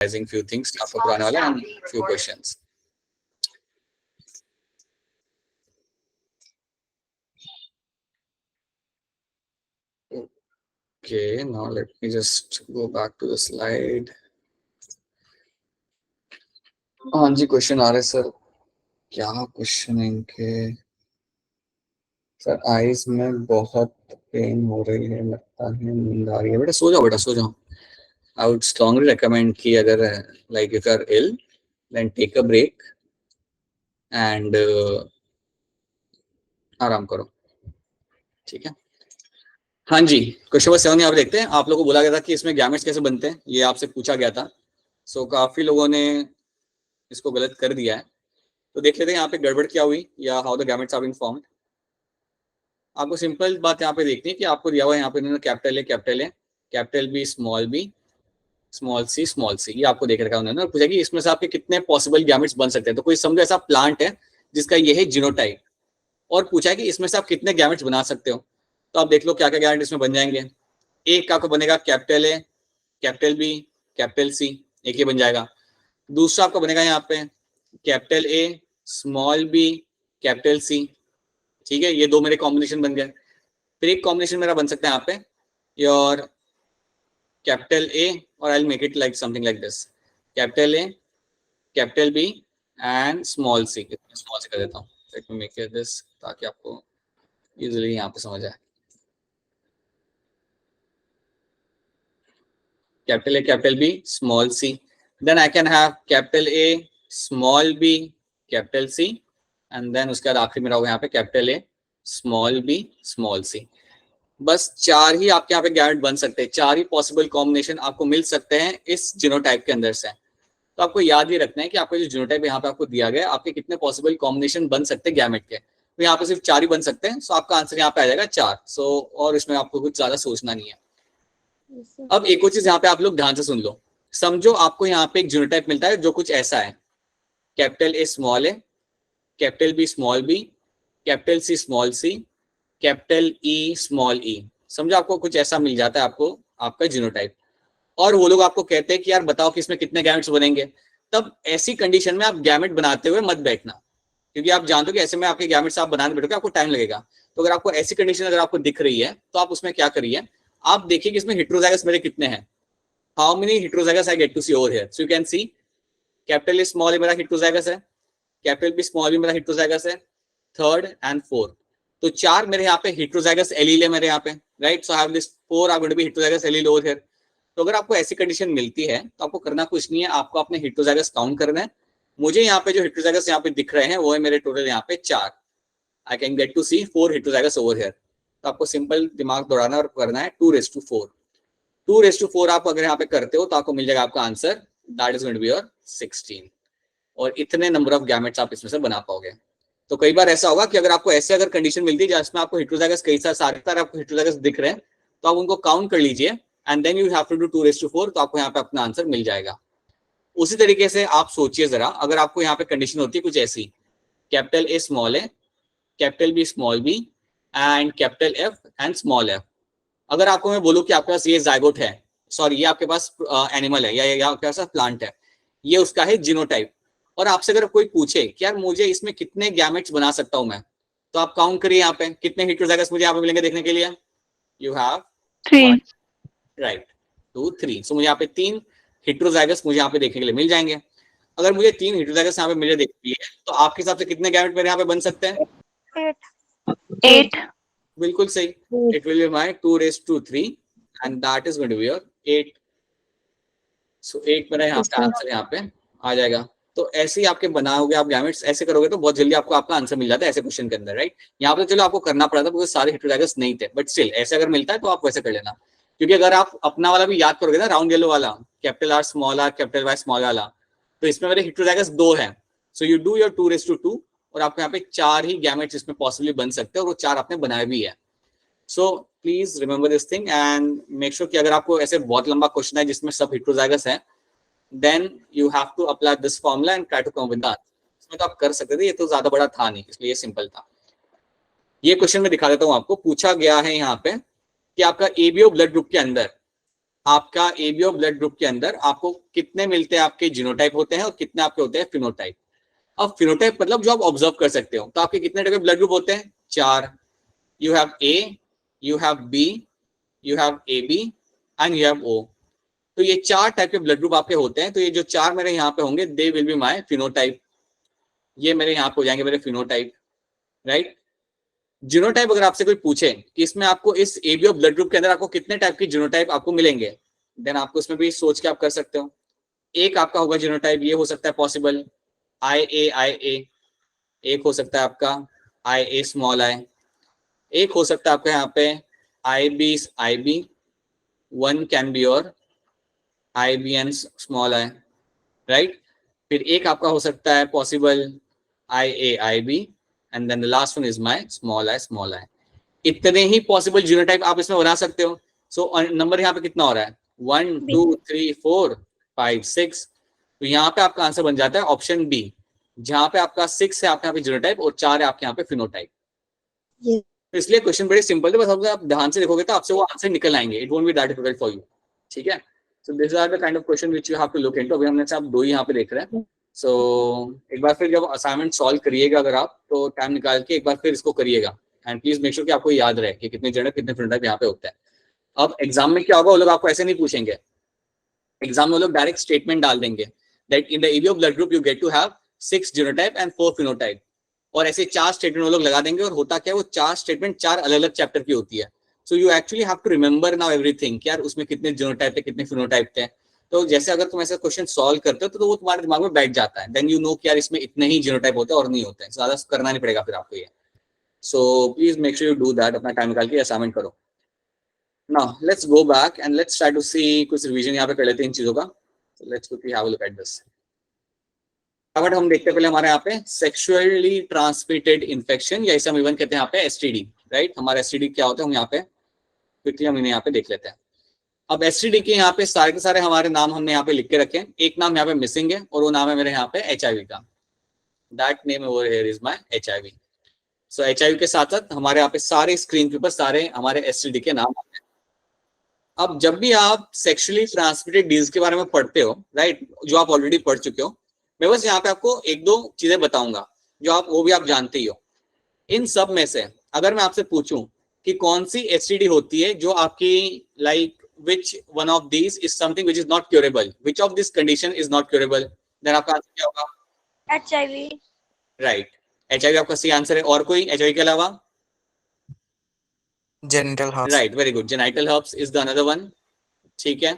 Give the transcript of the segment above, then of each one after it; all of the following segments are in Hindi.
few things आपको कराने वाला and few questions. Okay, now let me just go back to the slide. हाँ जी, क्वेश्चन आ रहे सर. क्या क्वेश्चन है इनके? सर आईज में बहुत पेन हो रही है, लगता है नींद आ रही है. बेटा सो जाओ, बेटा सो जाओ. I would strongly recommend कि अगर like if you are ill, then take a break and आराम करो. ठीक है. हाँ जी, क्वेश्चन नंबर 7 यहाँ पे देखते हैं. आप लोगों को बोला गया था कि इसमें गैमेट्स कैसे बनते हैं, ये आपसे पूछा गया था. सो काफी लोगों ने इसको गलत कर दिया है. तो देख लेते हैं यहाँ पे गड़बड़ क्या हुई या how the gametes are being formed. आपको सिंपल बात यहाँ पे देखनी है कि आपको दिया हुआ है यहाँ पे capital A, capital B, small C, ये आपको देख रखा है उन्होंने. पूछा कि इसमें से आपके कितने पॉसिबल गैमेट्स बन सकते हैं. तो कोई समझो ऐसा प्लांट है जिसका ये है जीनोटाइप, और पूछा है कि इसमें से आप कितने गैमेट्स बना सकते हो. तो आप देख लो क्या क्या गैमेट इसमें बन जाएंगे. एक का आपको बनेगा capital A, capital B, capital C, एक ये बन जाएगा. दूसरा आपका बनेगा यहाँ पे capital A, small B, capital C. ठीक है, ये दो मेरे कॉम्बिनेशन बन गए. फिर एक कॉम्बिनेशन मेरा बन सकता है यहाँ पे योर कैपिटल ए, और I will make it like something like this, capital A, capital B and small C. कर देता हूँ. Let me make it this ताकि आपको इजीली यहाँ पे समझ आए. capital A, capital B, small c. Then I can have capital A, small b, capital C, and then उसके बाद आखिरी मेरा होगा यहाँ पे capital A, small b, small c. बस चार ही आपके यहाँ पे गैमेट बन सकते हैं. चार ही पॉसिबल कॉम्बिनेशन आपको मिल सकते हैं इस जीनोटाइप के अंदर से. तो आपको याद ही रखना है कि आपका जो जीनोटाइप यहाँ पे आपको दिया गया है, आपके कितने पॉसिबल कॉम्बिनेशन बन सकते हैं गैमेट के. तो यहाँ पे सिर्फ चार ही बन सकते हैं. सो आपका आंसर यहाँ पे आ जाएगा 4. सो और इसमें आपको कुछ ज्यादा सोचना नहीं है. अब एक और चीज यहाँ पे आप लोग ध्यान से सुन लो. समझो आपको यहाँ पे एक जीनोटाइप मिलता है जो कुछ ऐसा है, capital A small A, capital B small B, capital C small C, capital E small E. समझो आपको कुछ ऐसा मिल जाता है आपको आपका जीनोटाइप, और वो लोग आपको कहते हैं कि यार बताओ कि इसमें कितने गैमेट्स बनेंगे. तब ऐसी कंडीशन में आप गैमेट बनाते हुए मत बैठना, क्योंकि आप जानते हो कि ऐसे में आपके गैमेट्स आप बनाने बैठोगे आपको टाइम लगेगा. तो अगर आपको ऐसी कंडीशन अगर आपको दिख रही है तो आप उसमें क्या करिए, आप देखिए कि इसमें हेटेरोजाइगस मेरे कितने हैं. How many heterozygous I get to see over here. So you can see capital A small A मेरा हेटेरोजाइगस है, कैपिटल बी स्मॉल बी मेरा हेटेरोजाइगस है, थर्ड एंड फोर्थ. तो चार मेरे यहाँ पे हेटेरोजाइगस एलील है मेरे यहाँ पे, right. So I have this 4 are going to be heterozygous allele over here. तो अगर आपको ऐसी कंडीशन मिलती है तो आपको करना कुछ नहीं है, आपको अपने हेटेरोजाइगस काउंट करना है. मुझे यहाँ पे जो हेटेरोजाइगस यहाँ पे दिख रहे हैं वो है मेरे टोटल यहाँ पे 4. I can get to see 4 heterozygous over here. तो आपको सिंपल दिमाग दौड़ाना और करना है 2/4. 2/4 आप अगर यहाँ पे करते हो तो आपको मिल जाएगा आपका answer, that is going to be your 16. और इतने नंबर ऑफ गैमेट्स आप इसमें से बना पाओगे. तो कई बार ऐसा होगा कि अगर आपको ऐसे अगर कंडीशन मिलती है जिसमें आपको हेटेरोजाइगस कई सारे आपको हेटेरोजाइगस दिख रहे हैं, तो आप उनको काउंट कर लीजिए and then you have to do 2/4. तो आपको यहाँ पे अपना आंसर मिल जाएगा. उसी तरीके से आप सोचिए जरा, अगर आपको यहाँ पे कंडीशन होती है कुछ ऐसी, capital A small A, capital B small B and capital F and small F. अगर आपको मैं बोलूं कि आपके पास ये जाइगोट है, सॉरी ये आपके पास एनिमल है या आपके पास प्लांट है, ये उसका है जीनोटाइप, और आपसे अगर कोई पूछे कि यार मुझे इसमें कितने गैमेट्स बना सकता हूं मैं, तो आप काउंट करिए यहाँ पे कितने हेटेरोजाइगस मुझे यहाँ पे मिलेंगे देखने के लिए. You have 3, right, 2 3. सो मुझे यहाँ पे 3 हेटेरोजाइगस मुझे यहाँ पे देखने के लिए मिल जाएंगे. अगर मुझे 3 हेटेरोजाइगस यहाँ पे मुझे देखने के लिए, तो आपके हिसाब से कितने गैमेट मेरे यहाँ पे बन सकते हैं? 8. बिल्कुल सही. It will be my 2/3 and that is going to be your 8. So 8 मेरा यहाँ पे आंसर यहाँ पे आ जाएगा. तो ऐसे ही आपके बनाओगे आप गैमेट्स, ऐसे करोगे तो बहुत जल्दी आपको आपका आंसर मिल जाता है ऐसे क्वेश्चन के अंदर, राइट. यहाँ पे चलो आपको करना पड़ा था क्योंकि सारे हेटेरोजाइगस नहीं थे, बट स्टिल ऐसे अगर मिलता है तो आप वैसे कर लेना. क्योंकि अगर आप अपना वाला भी याद करोगे ना, राउंड येलो वाला, capital R small R capital Y small वाला, तो इसमें मेरे हेटेरोजाइगस 2 हैं. सो यू डू योर 2/2 और आपको यहाँ पे 4 ही गैमेट्स इसमें पॉसिबली बन सकते हैं, और वो 4 आपने बनाए भी है. So please remember this thing and make sure कि अगर आपको ऐसे बहुत लंबा क्वेश्चन है जिसमें सब हेटेरोजाइगस है, then you have to apply this formula and try to come with that. इसमें तो आप कर सकते थे, ये तो ज्यादा बड़ा था नहीं, इसलिए सिंपल था. ये क्वेश्चन में दिखा देता हूँ आपको. पूछा गया है यहाँ पे कि आपका एबीओ ब्लड ग्रुप के अंदर आपका एबीओ ब्लड ग्रुप के अंदर आपको कितने मिलते हैं, आपके जीनोटाइप होते हैं और कितने आपके होते हैं फिनोटाइप। अब फिनोटाइप मतलब जो आप ऑब्जर्व कर सकते हो, तो आपके कितने टाइप के ब्लड ग्रुप होते हैं? 4। You have A, you have B, you have A B and you have O. तो ये 4 टाइप के ब्लड ग्रुप आपके होते हैं। तो ये जो 4 मेरे यहाँ पे होंगे, they will be my phenotype. ये मेरे यहाँ पे हो जाएंगे मेरे फिनोटाइप, राइट। जीनोटाइप अगर आपसे कोई पूछे कि इसमें आपको इस एबीओ ब्लड ग्रुप के अंदर आपको कितने टाइप की जीनोटाइप आपको मिलेंगे, देन आपको इसमें भी सोच के आप कर सकते हो। एक आपका होगा जीनोटाइप, ये हो सकता है पॉसिबल, IA। एक हो सकता है आपका IA स्मॉल आई। एक हो सकता है आपका यहाँ पे IB। One can be your IBN small I, right. फिर एक आपका हो सकता है possible IAIB and then the last one is my small I. इतने ही पॉसिबल जीनोटाइप आप इसमें बना सकते हो। सो नंबर यहाँ पे कितना हो रहा है? 1 2 3 4 5 6। तो यहाँ पे आपका आंसर बन जाता है ऑप्शन बी, जहां पे आपका 6 है आपके यहाँ पे जीनोटाइप और 4 है आपके यहाँ पे फिनोटाइप। तो इसलिए क्वेश्चन बड़े सिंपल थे, बस आप ध्यान से देखोगे तो आपसे वो आंसर निकल आएंगे। It won't be that difficult for you, ठीक है। So this are the kind of question which you have to look into. अभी हमने से आप 2 ही यहाँ पे देख रहे हैं। सो एक बार फिर जब असाइनमेंट सॉल्व करिएगा अगर आप, तो टाइम निकाल के एक बार फिर इसको करिएगा एंड प्लीज मेक श्योर कि आपको याद रहे कि कितने जनरल कितने फिनोटाइप यहाँ पे होते हैं। अब एग्जाम में क्या होगा, वो लोग आपको ऐसे नहीं पूछेंगे। एग्जाम में वो लोग डायरेक्ट स्टेटमेंट डाल देंगे that in the ABO blood group you get to have 6 genotype and 4 phenotype, और ऐसे 4 स्टेटमेंट वो लोग लगा देंगे। और होता क्या है, वो 4 स्टेटमेंट 4 अलग अलग चैप्टर की होती है। So you actually have to remember now everything कि यार उसमें कितने जीनोटाइप थे, कितने फिनोटाइप थे। तो जैसे अगर तुम ऐसा क्वेश्चन सॉल्व करते हो तो वो तुम्हारे दिमाग में बैठ जाता है। देन यू नो कि यार इसमें इतने ही जीनोटाइप होते हैं और नहीं होते हैं, ज्यादा करना नहीं पड़ेगा फिर आपको ये। So please make sure you do that, अपना टाइम निकाल के असाइनमेंट करो। Now let's go back and let's try to see, कुछ रिवीजन यहाँ पे कर लेते हैं इन चीजों का। Let's quickly have a look at this. अब हम देखते हैं पहले हमारे यहाँ पे सेक्सुअली ट्रांसमिटेड इन्फेक्शन, या इसे हम इवन कहते हैं यहाँ पे STD, राइट। हमारा STD क्या होता है हम यहाँ पे क्विकली हम इन्हें यहाँ पे देख लेते हैं। अब STD के यहाँ पे सारे के सारे हमारे नाम हमने यहाँ पे लिख के रखे हैं। एक नाम यहाँ पे मिसिंग है और वो नाम है मेरे यहाँ पे HIV का। That name over here is my HIV। So HIV के साथ साथ हमारे यहाँ पे सारे स्क्रीन के ऊपर सारे हमारे STD के नाम आते हैं। अब जब भी आप सेक्सुअली ट्रांसमिटेड डिजीज के बारे में पढ़ते हो, राइट, जो आप ऑलरेडी पढ़ चुके हो, मैं बस यहाँ पे आपको एक दो चीजें बताऊंगा जो आप वो भी आप जानते ही हो। इन सब में से अगर मैं आपसे पूछूं कि कौन सी STD होती है जो आपकी like which one of these is something which is not curable, which of this condition is not curable, then आपका आंसर क्या होगा? HIV। राइट, HIV आपका सही आंसर है। और कोई HIV के अलावा? Genital herpes. Right, very good, genital herpes is the another one, ठीक है,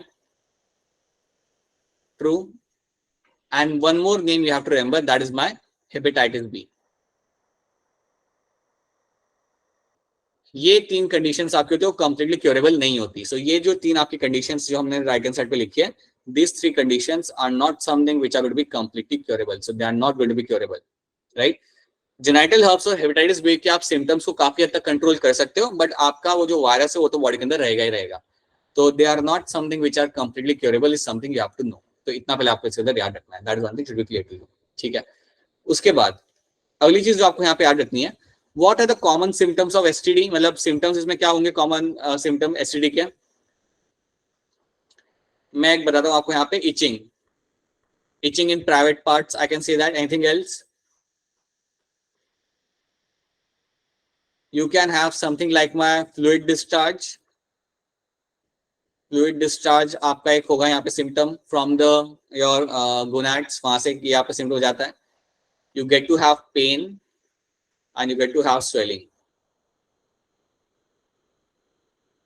true. And one more name you have to remember, that is my hepatitis B. ये 3 कंडीशंस आपके होते हैं वो कंप्लीटली क्योरेबल नहीं होती। सो ये जो 3 आपकी कंडीशंस जो हमने राइट हैंड साइड पे लिखी है, these 3 conditions are not something which are going to be completely curable, so they are not going to be curable, right? Genital herpes और हेपेटाइटिस बी के आप सिम्टम्स को काफी हद तक कंट्रोल कर सकते हो, बट आपका वो जो वायरस है वो तो बॉडी के अंदर रहेगा ही रहेगा। तो they are not something which are completely curable, is something you have to know. तो इतना पहले आपको इसके अंदर याद रखना है, that is one thing should be clear to you, ठीक है। उसके बाद अगली चीज जो आपको यहाँ पे याद रखनी है, what are the common symptoms of STD, मतलब सिम्टम्स इसमें क्या होंगे कॉमन सिम्टम STD के। मैं एक बताता हूँ आपको यहाँ पे, itching in private parts, I can say that. Anything else? You can have something like my fluid discharge. Fluid discharge आपका एक होगा यहाँ पे symptom from the your gonads, वहां से यहाँ पे symptom हो जाता है। You get to have pain and you get to have swelling.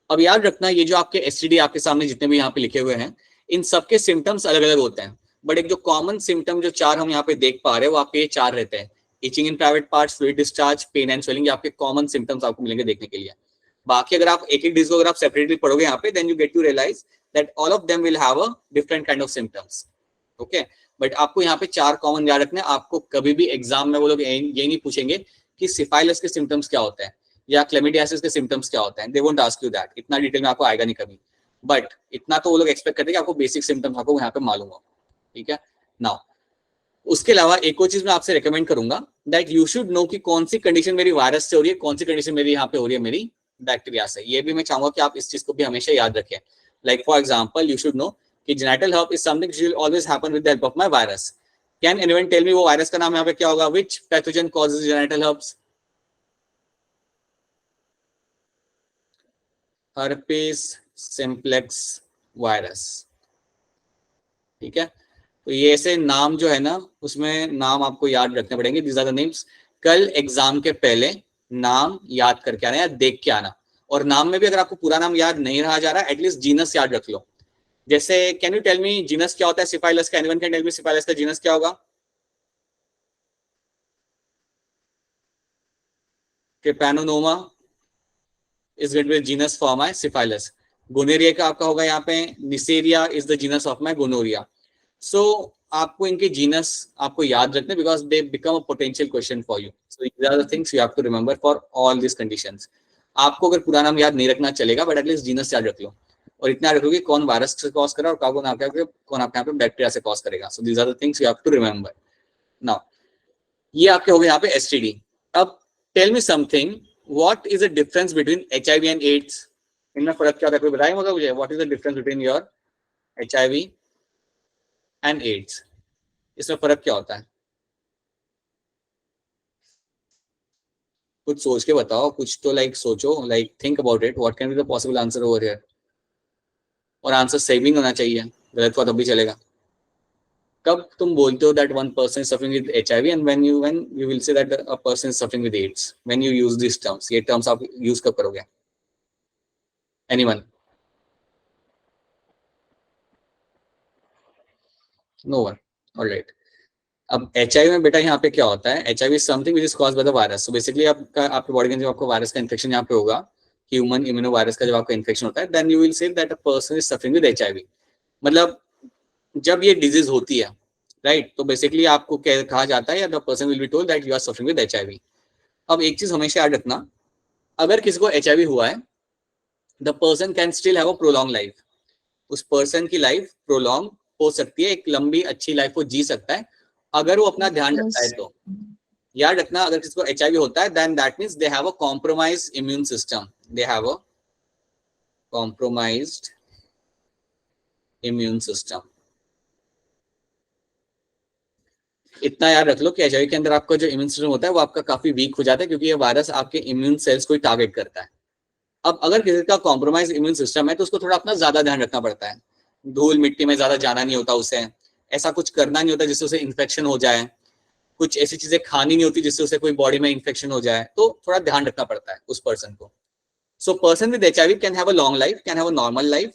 अब याद रखना ये जो आपके STD आपके सामने जितने भी यहाँ पे लिखे हुए हैं, इन सबके सिम्टम्स अलग अलग होते हैं, बट एक जो कॉमन सिम्टम जो 4 हम यहाँ पे देख पा रहे हैं वो आपके ये 4 रहते हैं। Itching in private parts, fluid discharge, pain and swelling, ये आपके कॉमन सिम्टम्स आपको मिलेंगे देखने के लिए। बाकी अगर आप एक एक डिजीज को अगर आप सेपरेटली पढ़ोगे यहाँ पे, then you get to realise that all of them will have a different kind of symptoms, okay. But आपको यहाँ पे 4 कॉमन याद रखने हैं। आपको कभी भी एग्जाम में वो लोग ये नहीं पूछेंगे कि सिफाइलस के सिम्टम्स क्या होते हैं या क्लेमिडियासिस के सिम्टम्स क्या होते हैं, they won't ask you that. इतना डिटेल में आपको आएगा नहीं कभी, बट इतना तो वो लोग एक्सपेक्ट करते हैं कि आपको बेसिक सिम्टम्स आपको यहाँ पे मालूम हो, ठीक है। नाउ उसके अलावा एक और चीज मैं आपसे रिकमेंड करूंगा, दैट यू शुड नो कि कौन सी कंडीशन मेरी वायरस से हो रही है, कौन सी कंडीशन मेरी यहाँ पे हो रही है मेरी बैक्टीरिया से। ये भी मैं चाहूंगा कि आप इस चीज को भी हमेशा याद रखें। Like for example, you should know कि genital herpes is something which will always happen with the help of my virus. Can anyone tell me वो virus का नाम यहाँ पे क्या होगा? Which pathogen causes genital herpes? Herpes simplex virus. ठीक है, तो ये ऐसे नाम जो है ना, उसमें नाम आपको याद रखने पड़ेंगे. These are the names. कल एग्जाम के पहले नाम याद करके आना या देख के आना. और नाम में भी अगर आपको पूरा नाम याद नहीं रहा जा रहा, एटलीस्ट जीनस याद रख लो. जैसे can you tell me genus क्या होता है सिफाइलस का? Anyone can tell me syphilis का जीनस क्या होगा? Treponema is going to be genus for my syphilis. Gonorrhoea का आपका होगा यहाँ पे Neisseria is the genus of my gonorrhoea. So आपको इनके जीनस आपको याद रखने, because they become a potential question for you. So these are the things you have to remember for all this conditions. आपको अगर पूरा नाम याद नहीं रखना चलेगा, बट एटलीस्ट जीनस याद रख लो. और इतना रखो कि कौन वायरस से कॉज कर रहा है और कौन आपके यहाँ पे बैक्टीरिया से कॉज करेगा. So these are the things you have to remember. Now ये आपके हो गए यहाँ पे एसटीडी. अब tell me something, what is the difference between HIV and AIDS? इनमें फर्क क्या होता है? कोई बताएगा मुझे what is the difference between your HIV and AIDS? इसमें फर्क क्या होता है? कुछ सोच के बताओ, कुछ तो लाइक सोचो, like think about it. What can be the possible answer over here? और आंसर सेविंग होना चाहिए, गलत हुआ तब भी चलेगा. कब तुम बोलते हो that one person is suffering with HIV and when you will say that a person is suffering with AIDS? When you use this terms, ये टर्म्स आप यूज कब करोगे? एनीवन? No one. ऑलराइट. अब एचआईवी में बेटा यहाँ पे क्या होता है? HIV is something which is caused by the virus. So basically आपका आपके बॉडी के अंदर आपको वायरस का इन्फेक्शन यहाँ पे होगा, ह्यूमन इम्यूनो वायरस का जब आपका इन्फेक्शन होता है, then you will say that a person is suffering with HIV. मतलब जब ये डिजीज होती है, राइट, तो बेसिकली आपको कहा जाता है the person will be told that you are suffering with HIV. अब एक चीज हमेशा याद रखना, अगर किसी को एचआईवी हुआ है, the person can still have a prolong life. उस पर्सन की लाइफ प्रोलॉन्ग हो सकती है, एक लंबी अच्छी लाइफ वो जी सकता है, अगर वो अपना ध्यान रखता है. तो याद रखना, अगर किसी को एचआईवी होता है, then that means they have a compromised immune system. They have a compromised immune system. इतना याद रख लो कि एचआईवी के अंदर आपका जो इम्यून सिस्टम होता है वो आपका काफी वीक हो जाता है, क्योंकि ये वायरस आपके इम्यून सेल्स को ही टारगेट करता है. अब अगर किसी का कॉम्प्रोमाइज इम्यून सिस्टम है, तो उसको थोड़ा अपना ज्यादा ध्यान रखना पड़ता है. धूल मिट्टी में ज्यादा जाना नहीं होता उसे, ऐसा कुछ करना नहीं होता जिससे उसे इन्फेक्शन हो जाए, कुछ ऐसी चीजें खानी नहीं होती जिससे उसे कोई बॉडी में इन्फेक्शन हो जाए. तो थोड़ा ध्यान रखना पड़ता है उस पर्सन को. So person with HIV can have a long life, can have a normal life,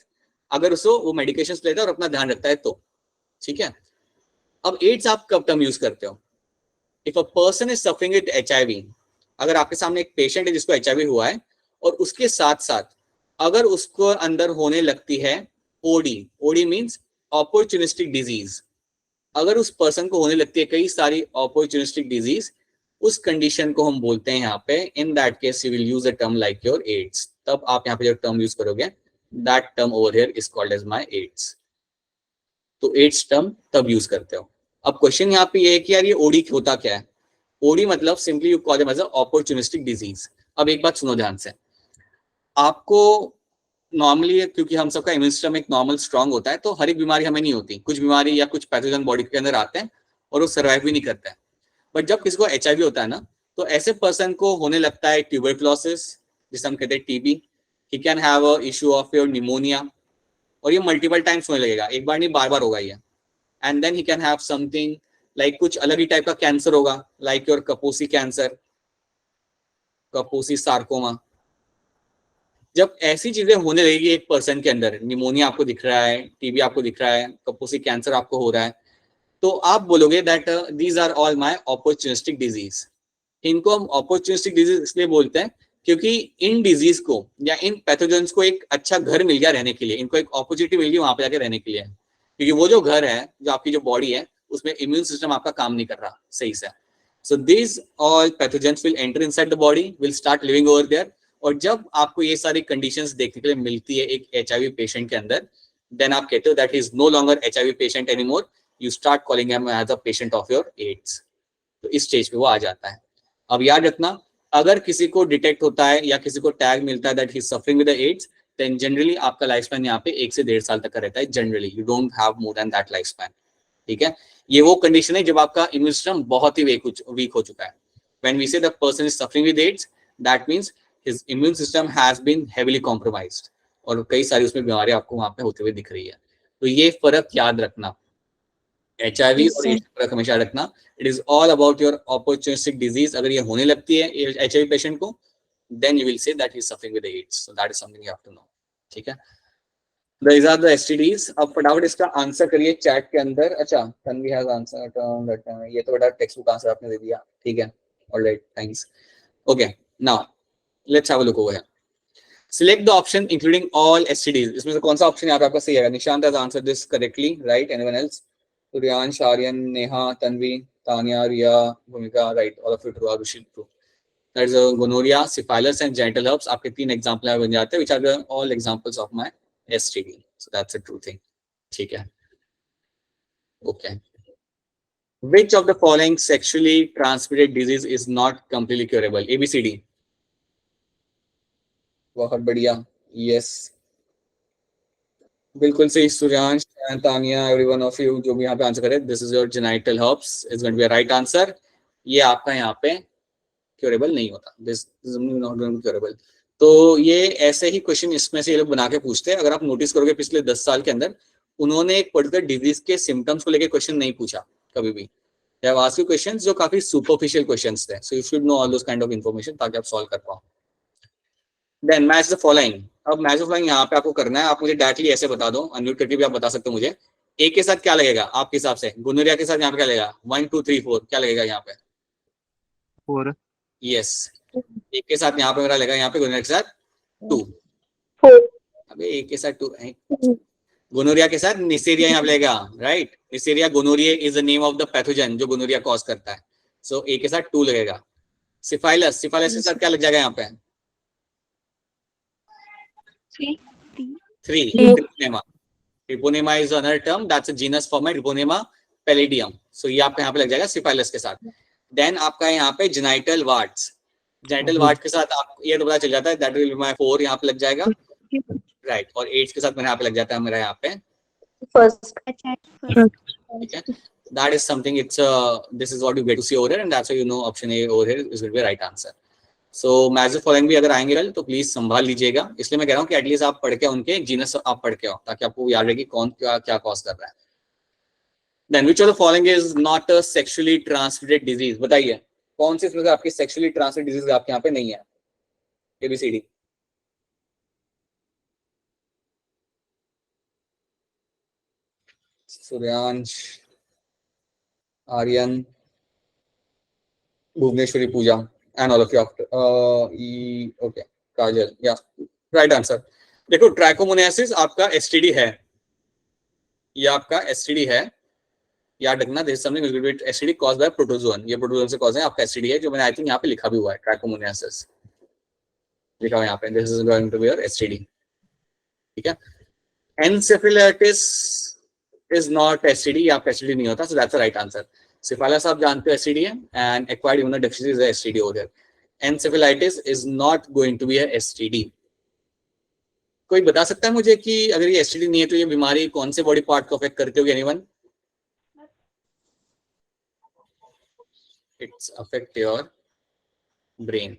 अगर उसको वो मेडिकेशन लेता है और अपना ध्यान रखता है तो. ठीक है. अब एड्स आप कब टर्म यूज करते हो? If a person is suffering with HIV, अगर आपके सामने एक पेशेंट है जिसको एचआईवी हुआ है, और उसके साथ साथ अगर उसको अंदर होने लगती है OD, OD means opportunistic disease, अगर उस पर्सन को होने लगती है कई सारी अपॉर्चुनिस्टिक डिजीज, उस कंडीशन को हम बोलते हैं यहाँ पे, in that case you will use a term like your AIDS. तब आप यहाँ पे जो टर्म यूज करोगे, that term over here is called as my AIDS. तो एड्स टर्म तब यूज करते हो. अब क्वेश्चन यहाँ पे ये है कि यार ये ओडी होता क्या है? ओडी मतलब simply you call them as a opportunistic disease. अब एक बात सुनो ध्यान से, आपको नॉर्मली, क्योंकि हम सबका इम्यून सिस्टम एक नॉर्मल स्ट्रांग होता है, तो हर एक बीमारी हमें नहीं होती. कुछ बीमारी या कुछ पैथोजन बॉडी के अंदर आते हैं और वो सर्वाइव भी नहीं करते हैं. बट जब किसी को एचआईवी होता है ना, तो ऐसे पर्सन को होने लगता है ट्यूबरक्लोसिस, जिसे हम कहते हैं TB. He can have a issue of your pneumonia, और ये मल्टीपल टाइम्स होने लगेगा, एक बार नहीं बार बार होगा ये. And then he can have something like कुछ अलग ही टाइप का कैंसर होगा, like your Kaposi cancer, Kaposi sarcoma. जब ऐसी चीजें होने लगेगी एक पर्सन के अंदर, निमोनिया आपको दिख रहा है, टीबी आपको दिख रहा है, कपोसी कैंसर आपको हो रहा है, तो आप बोलोगे that these are all my opportunistic disease. इनको हम अपॉर्चुनिस्टिक डिजीज इसलिए बोलते हैं क्योंकि इन डिजीज को या इन पैथोजेंस को एक अच्छा घर मिल गया रहने के लिए, इनको एक अपॉर्चुनिटी मिल गई वहां पे जाके रहने के लिए, क्योंकि वो जो घर है, जो आपकी जो बॉडी है, उसमें इम्यून सिस्टम आपका काम नहीं कर रहा सही से. So these all pathogens will enter inside the body, will start living over there. और जब आपको ये सारी कंडीशंस देखने के लिए मिलती है एक एचआईवी पेशेंट के अंदर, देन आप कहते हो that is no longer HIV patient anymore, you start calling him as a patient of your AIDS. तो इस स्टेज पे वो आ जाता है. अब याद रखना, अगर किसी को डिटेक्ट होता है या किसी को टैग मिलता है that he is suffering with the AIDS, then generally आपका लाइफ स्पैन यहाँ पे 1 से 1.5 साल तक का रहता है generally. You don't have more than that life span. ठीक है, ये वो कंडीशन है जब आपका इम्यून सिस्टम बहुत ही वीक हो चुका है. When we say the person is suffering with AIDS, that means his immune system has been heavily compromised और कई सारी उसमें बीमारियां आपको वहां पे होते हुए दिख रही है. तो ये फर्क याद रखना, HIV और एड्स का फर्क हमेशा रखना. It is all about your opportunistic disease. अगर ये होने लगती है HIV पेशेंट को, then you will say that he is suffering with AIDS. So that is something you have to know. ठीक है, these are the STDs. अब फटाफट इसका आंसर करिए चैट के अंदर. अच्छा, तन्वी हैज आंसर. ये तो बड़ा टेक्स्ट बुक आंसर आपने दे दिया. ठीक है, alright, thanks. Okay, now let's have a look over here. Select the option including all STDs. इसमें से कौन सा ऑप्शन यहाँ पे आपका सही है? Nishant has answered this correctly, right? Anyone else? Suryansh, Aryan, Neha, Tanvi, Tanya, Riya, Bhumika, right? All of you true. Arushi true. That is gonorrhea, syphilis, and genital herpes. आपके 3 एग्जाम्पल बन जाते हैं, which are the all examples of my STD. So that's a true thing. ठीक है. Okay. Which of the following sexually transmitted disease is not completely curable? ABCD. बहुत बढ़िया. Yes. बिल्कुल सही Suryansh and Tanya, every one of you जो भी यहाँ पे आंसर करे. This is your genital herpes. Is going to be a right answer. ये आपका यहाँ पे क्योरेबल नहीं होता. This is not going to be curable. तो ये ऐसे ही क्वेश्चन इसमें से ये लोग बना के पूछते हैं. अगर आप नोटिस करोगे पिछले 10 साल के अंदर उन्होंने एक पर्टिकुलर डिजीज के सिम्टम्स को लेके क्वेश्चन नहीं पूछा कभी भी. They have asked you questions जो काफी सुपरफिशियल क्वेश्चंस थे. So you should know all those kind of information ताकि आप सॉल्व कर पाओ. Then match the following. अब match the following यहाँ पे आपको करना है. आप मुझे डायरेक्टली ऐसे बता दो, अनम्यूट करके भी आप बता सकते हो मुझे. ए के साथ क्या लगेगा आपके हिसाब से? गोनोरिया के साथ यहाँ पे क्या लगेगा? 1 2 3 4 क्या लगेगा यहाँ पे? 4. यस. एक के साथ यहाँ पे मेरा लगा, यहाँ पे गोनोरिया के साथ 2. 4. अबे एक के साथ 2. गोनोरिया के साथ निसेरिया यहाँ पे लगेगा, right? Neisseria gonorrhoea is the name of the pathogen जो गोनोरिया कॉज करता है. सो ए के साथ 2 लगेगा. सिफाइलस, सिफाइलस के साथ क्या लग जाएगा यहाँ पे? 3. Treponema. Treponema is another term. That's a genus form है Treponema pallidum. So ये आपका यहाँ पे लग जाएगा सिफाइलस के साथ. Then आपका यहाँ पे genital warts. Genital warts के साथ आप ये तो पता चल जाता है. That will be my 4 यहाँ पे लग जाएगा, right? और AIDS के साथ मेरे यहाँ पे लग जाता है मेरा यहाँ पे First. ठीक है. That is something. This is what you get to see over here, and that's why you know option A over here is going to be right answer. So match following भी अगर आएंगे कल तो प्लीज संभाल लीजिएगा. इसलिए मैं कह रहा हूँ कि एटलीस्ट आप पढ़ के उनके जीनस आप पढ़ के आओ ताकि आपको याद रहे कि कौन क्या कॉज कर रहा है. Then which of the following is not a sexually transmitted disease? बताइए कौन सी इसमें से आपकी सेक्सुअली ट्रांसमिटेड डिजीज आपके यहाँ पे नहीं है? ABCD. Suryansh, Aryan, Bhuvaneshwari, Pooja and all of you after. Okay, Kajal, yeah, right answer. देखो ट्राइकोमोनियासिस आपका STD है, ये आपका STD है, याद रखना. This is something will be STD caused by protozoan. ये प्रोटोजोन से कॉज है आपका STD है जो मैंने आई थिंक यहाँ पे लिखा भी हुआ है. ट्राइकोमोनियासिस लिखा हुआ है यहाँ पे. This is going to be your STD. ठीक है. Encephalitis is not STD. ये आपका STD नहीं होता. So that's the right answer. Syphilis आप जानते हो STD है and acquired immunodeficiency is a STD over here. Encephalitis is not going to be a STD. कोई बता सकता है मुझे कि अगर ये STD नहीं है तो ये बीमारी कौन से बॉडी पार्ट को अफेक्ट करती होगी? Anyone? It's affect your brain.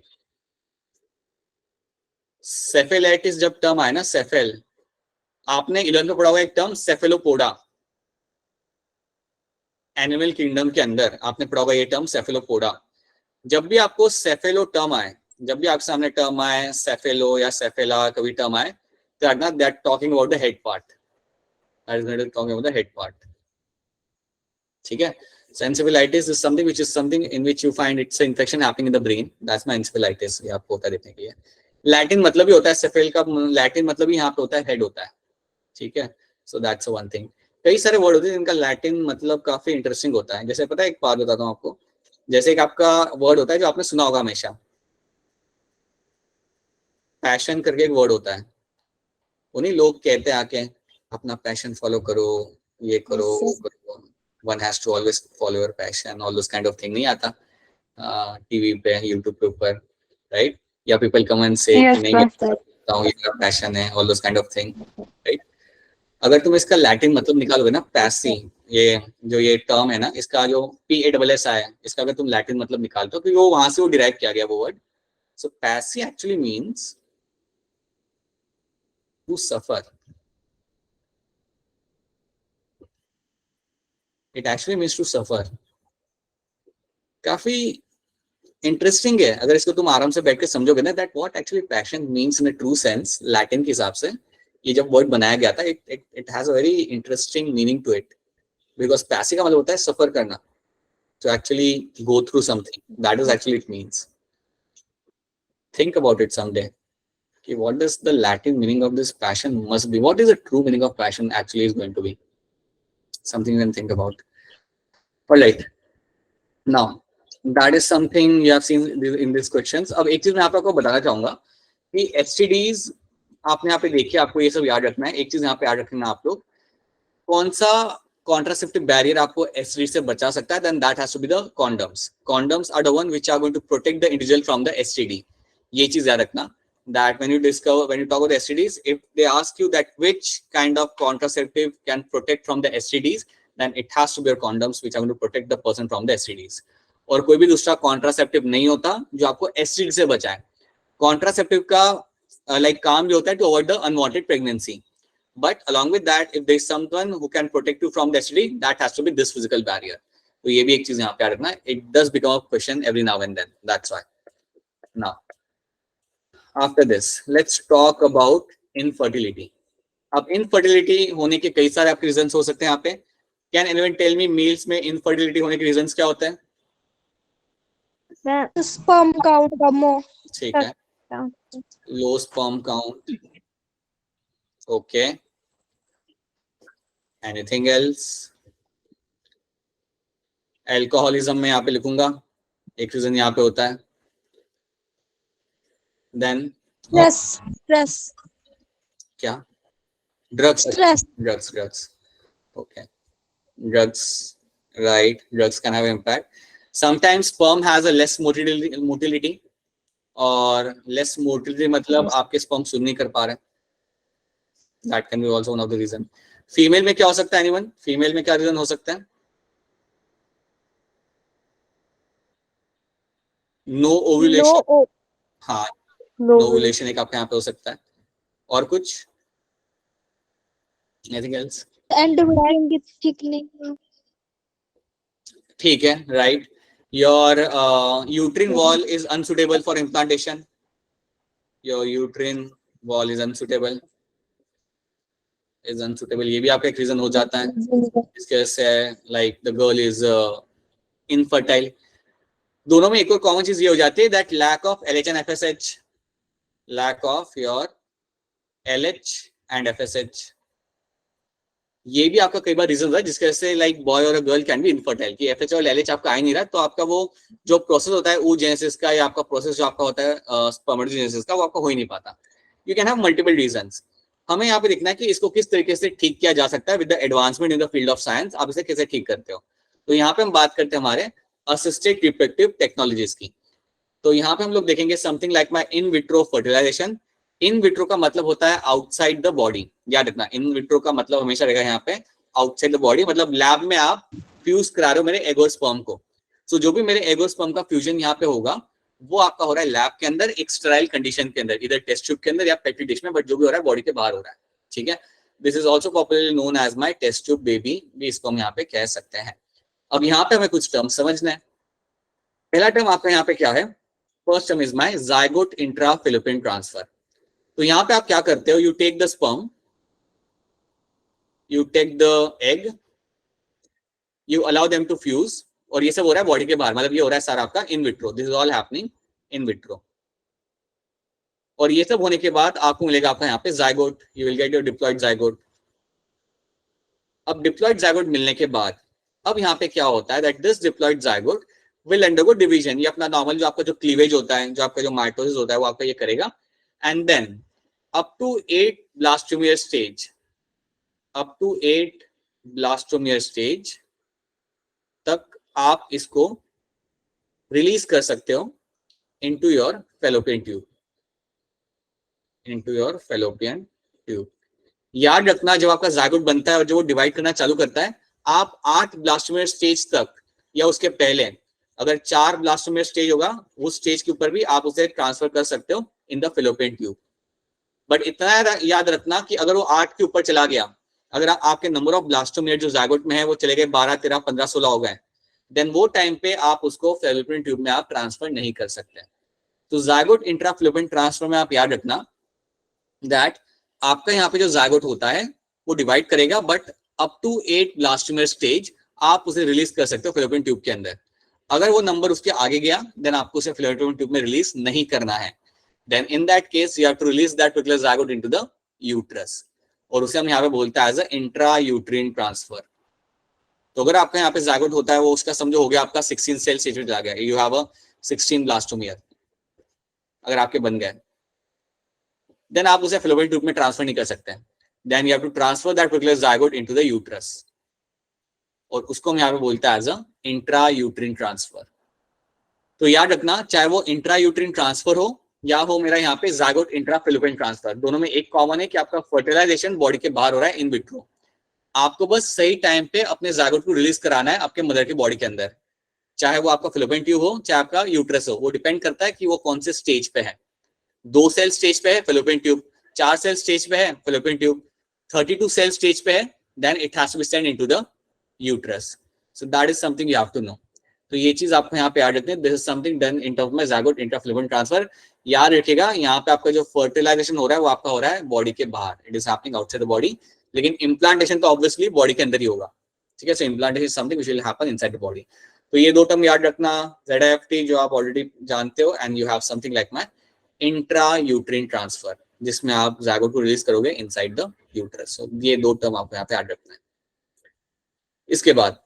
सेफेलाइटिस जब टर्म आए ना, सेफेल, आपने 11th में पढ़ा हुआ एक टर्म सेफेलोपोडा. एनिमल किंगडम के अंदर आपने पढ़ा होगा ये टर्म सेफेलोपोडा. जब भी आपको सेफेलो टर्म आए, जब भी आपके सामने टर्म आए सेफेलो या सेफेला कभी टर्म आए तो that talking about the head part. That is not talking about the head part. ठीक है. So encephalitis is something which is something in which you find it's an infection happening in the brain. That's my encephalitis. ये आपको होता है देखने के लिए. लैटिन मतलब ही होता है सेफेल का, लैटिन मतलब ही यहाँ पे होता है हेड होता है. ठीक है. So that's one thing. कई सारे वर्ड होते हैं जिनका लैटिन मतलब काफी इंटरेस्टिंग होता है. जैसे पता है एक बात बताता हूँ आपको. जैसे एक आपका वर्ड होता है जो आपने सुना होगा हमेशा, पैशन करके एक वर्ड होता है. उन्हीं लोग कहते हैं आके अपना पैशन फॉलो करो, ये करो, वो करो. One has to always follow your passion, all those kind of thing. नहीं आता टीवी पे, यूट्यूब पे ऊपर, राइट? या people come and say Yes, नहीं सकता हूँ, ये मेरा पैशन है, all those kind of thing, right. अगर तुम इसका लैटिन मतलब निकालोगे ना, पैसी, ये जो ये टर्म है ना, इसका जो PASS है, इसका अगर तुम लैटिन मतलब निकालते हो तो वो वहां से वो डिराइव किया गया वो वर्ड। सो पैसी actually means to suffer. It actually means to suffer. काफी इंटरेस्टिंग है अगर इसको तुम आराम से बैठ के समझोगे ना, that what actually passion means in a true sense, Latin के हिसाब से ये जब वर्ड बनाया गया था, it has a very interesting meaning to it, because पैसी का मतलब होता है सफर करना, to actually go through something. That is actually it means. Think about it someday. Okay, what does the Latin meaning of this passion must be? What is the true meaning of passion actually is going to be? Something you can think about. All right. Now, that is something you have seen in these questions. अब एक चीज मैं आपको बताना चाहूंगा कि STDs आपने यहाँ पे देखिए, आपको ये सब याद रखना है। एक चीज यहाँ पे याद रखना आप लोग, कौन सा contraceptive barrier आपको STD से बचा सकता है, then that has to be the condoms. Condoms are the one which are going to protect the individual from the STD. ये चीज याद रखना, that when you talk about STDs, if they ask you that which kind of contraceptive can protect from the STDs, then it has to be your condoms which are going to protect the person from the STDs. और कोई भी दूसरा contraceptive नहीं होता जो आपको STD से बचाए। Contraceptive का काम जो होता है to avoid the unwanted pregnancy. But along with that, if there is someone who can protect you from the STD, that has to be this physical barrier. तो ये भी एक चीज यहाँ पे याद रखना है. It does become a question every now and then. That's why. Now, after this, let's talk about infertility. अब infertility होने के कई सारे आपके reasons हो सकते हैं यहाँ पे. Can anyone tell me males में infertility होने के reasons क्या होते हैं? sperm count कम हो। ठीक है. Low sperm count. Okay. Anything else? Alcoholism में यहाँ पे लिखूंगा, एक रीजन यहाँ पे होता है. Then stress क्या? Drugs. Stress. Drugs. Okay. Drugs, right? Drugs can have impact. Sometimes sperm has a less motility, और less motility मतलब आपके sperm swim नहीं कर पा रहे. That can be also one of the reason. Female में क्या हो सकता है anyone? Female में क्या reason हो सकता है? No ovulation. हाँ, no ovulation एक आपके यहाँ पे हो सकता है. और कुछ? Anything else? ठीक है, right? Your uterine wall is unsuitable for implantation. Your uterine wall is unsuitable. ये भी आपका एक रीजन हो जाता है. इसके वजह से like the girl is infertile. दोनों में एक और कॉमन चीज ये हो जाती है that lack of LH and FSH. Lack of your LH and FSH. ये भी आपका कई बार रीजन है जिसके वजह से लाइक बॉय और गर्ल कैन बी इनफर्टाइल, कि FSH और LH आपका आ ही नहीं रहा, तो आपका वो जो प्रोसेस होता है oogenesis का, या आपका प्रोसेस जो आपका होता है spermatogenesis का, वो आपका हो ही नहीं पाता. You can have multiple reasons. हमें यहाँ पे देखना है कि इसको किस तरीके से ठीक किया जा सकता है with the advancement in the field of science. आप इसे कैसे ठीक करते हो? तो यहाँ पे हम बात करते हैं हमारे असिस्टेड रिप्रोडक्टिव टेक्नोलॉजीज की. तो यहाँ पे हम लोग देखेंगे something like my in vitro fertilisation. In vitro का मतलब होता है आउटसाइड द बॉडी. याद रखना, इन विट्रो का मतलब हमेशा रहेगा यहाँ पे आउटसाइड द बॉडी, मतलब लैब में आप फ्यूज करा रहे हो मेरे एग और स्पर्म को. सो जो भी मेरे एग और स्पर्म का फ्यूजन यहाँ पे होगा वो आपका हो रहा है लैब के अंदर, एक स्टेराइल कंडीशन के अंदर, इधर टेस्ट ट्यूब के अंदर या पेट्री डिश में, बट जो भी हो रहा है बॉडी के बाहर हो रहा है. ठीक है. This is also popularly known as my test tube baby, भी इसको हम यहाँ पे कह सकते हैं. अब यहाँ पे हमें कुछ टर्म समझना है. पहला टर्म आपका यहाँ पे क्या है? First term is my zygote intra fallopian transfer. तो यहाँ पे आप क्या करते हो? You take the sperm, you take the egg, you allow them to fuse, और ये सब हो रहा है बॉडी के बाहर, मतलब ये हो रहा है सारा आपका इन vitro. This is all happening in vitro. और ये सब होने के बाद आपको मिलेगा आपका यहाँ पे zygote. You will get your diploid zygote. अब डिप्लॉयड जाइगोट मिलने के बाद अब यहाँ पे क्या होता है? That this diploid zygote will undergo division. ये अपना नॉर्मल जो आपका जो क्लीवेज होता है, जो आपका जो माइटोसिस होता है, वो आपका ये करेगा. And then up to 8 blastomere stage, up to 8 blastomere stage तक आप इसको रिलीज कर सकते हो into your fallopian tube. into your fallopian tube. याद रखना जब आपका जायगोट बनता है और जब वो डिवाइड करना चालू करता है, आप 8 ब्लास्टोमेर स्टेज तक या उसके पहले अगर 4 ब्लास्टोमेर स्टेज होगा, उस स्टेज के ऊपर भी आप उसे ट्रांसफर कर सकते हो in the fallopian tube. But इतना याद रखना कि अगर वो 8 के ऊपर चला गया, अगर आपके नंबर ऑफ ब्लास्टोमेर जो जायगोट में है वो चले गए 12, 13, 15, 16 हो गए, देन वो टाइम पे आप उसको fallopian ट्यूब में आप ट्रांसफर नहीं कर सकते. तो जायगोट इंट्रा fallopian ट्रांसफर में आप याद रखना दैट आपका यहाँ पे जो जायगोट होता है वो डिवाइड करेगा, बट अप टू 8 ब्लास्टोमेर स्टेज आप उसे रिलीज कर सकते हो fallopian ट्यूब के अंदर. अगर वो नंबर उसके आगे गया, देन आपको उसे fallopian ट्यूब में रिलीज नहीं करना है. Then in that case you have to release that particular zygote into the uterus, और उसे हम यहाँ पे बोलते हैं as a intrauterine transfer. तो अगर आपका यहाँ पे zygote होता है, वो उसका समझो हो गया आपका 16 सेल स्टेज में चला गया, you have a 16 blastomere अगर आपके बन गए, देन आप उसे fallopian ट्यूब में ट्रांसफर नहीं कर सकते. Then you have to transfer that particular zygote into the uterus, और उसको हम यहाँ पे बोलते हैं as a intrauterine transfer. तो याद रखना, चाहे वो intrauterine transfer हो या हो मेरा यहाँ पे जायगोट इंट्रा fallopian ट्रांसफर, दोनों में एक कॉमन है कि आपका फर्टिलाइजेशन बॉडी के बाहर हो रहा है इन विट्रो. आपको बस सही टाइम पे अपने जायगोट को रिलीज कराना है आपके मदर की बॉडी के अंदर, चाहे वो आपका fallopian ट्यूब हो चाहे आपका यूट्रस हो. वो डिपेंड करता है कि वो कौन से स्टेज पे है. 2 सेल स्टेज पे है fallopian ट्यूब, 4 सेल स्टेज पे है fallopian ट्यूब, 32 सेल स्टेज पे है, then it has to be send into the uterus. So that is something you have to know. तो ये चीज आपको यहाँ पे याद रखनी है. This is something done in terms में जायगोट इंट्रा fallopian ट्रांसफर. याद रखिएगा यहाँ पे आपका जो फर्टिलाइजेशन हो रहा है वो आपका हो रहा है बॉडी के बाहर, it is happening outside the body, लेकिन इम्प्लांटेशन तो ऑब्वियसली बॉडी के अंदर ही होगा. ठीक है, so implantation is something which will happen inside the body. तो ये 2 टर्म याद रखना, ZIFT जो आप ऑलरेडी जानते हो, and you have something like my intrauterine transfer, जिसमें आप जायगोट को रिलीज करोगे इनसाइड द यूट्रस. सो ये 2 टर्म आपको यहाँ पे याद रखना है. इसके बाद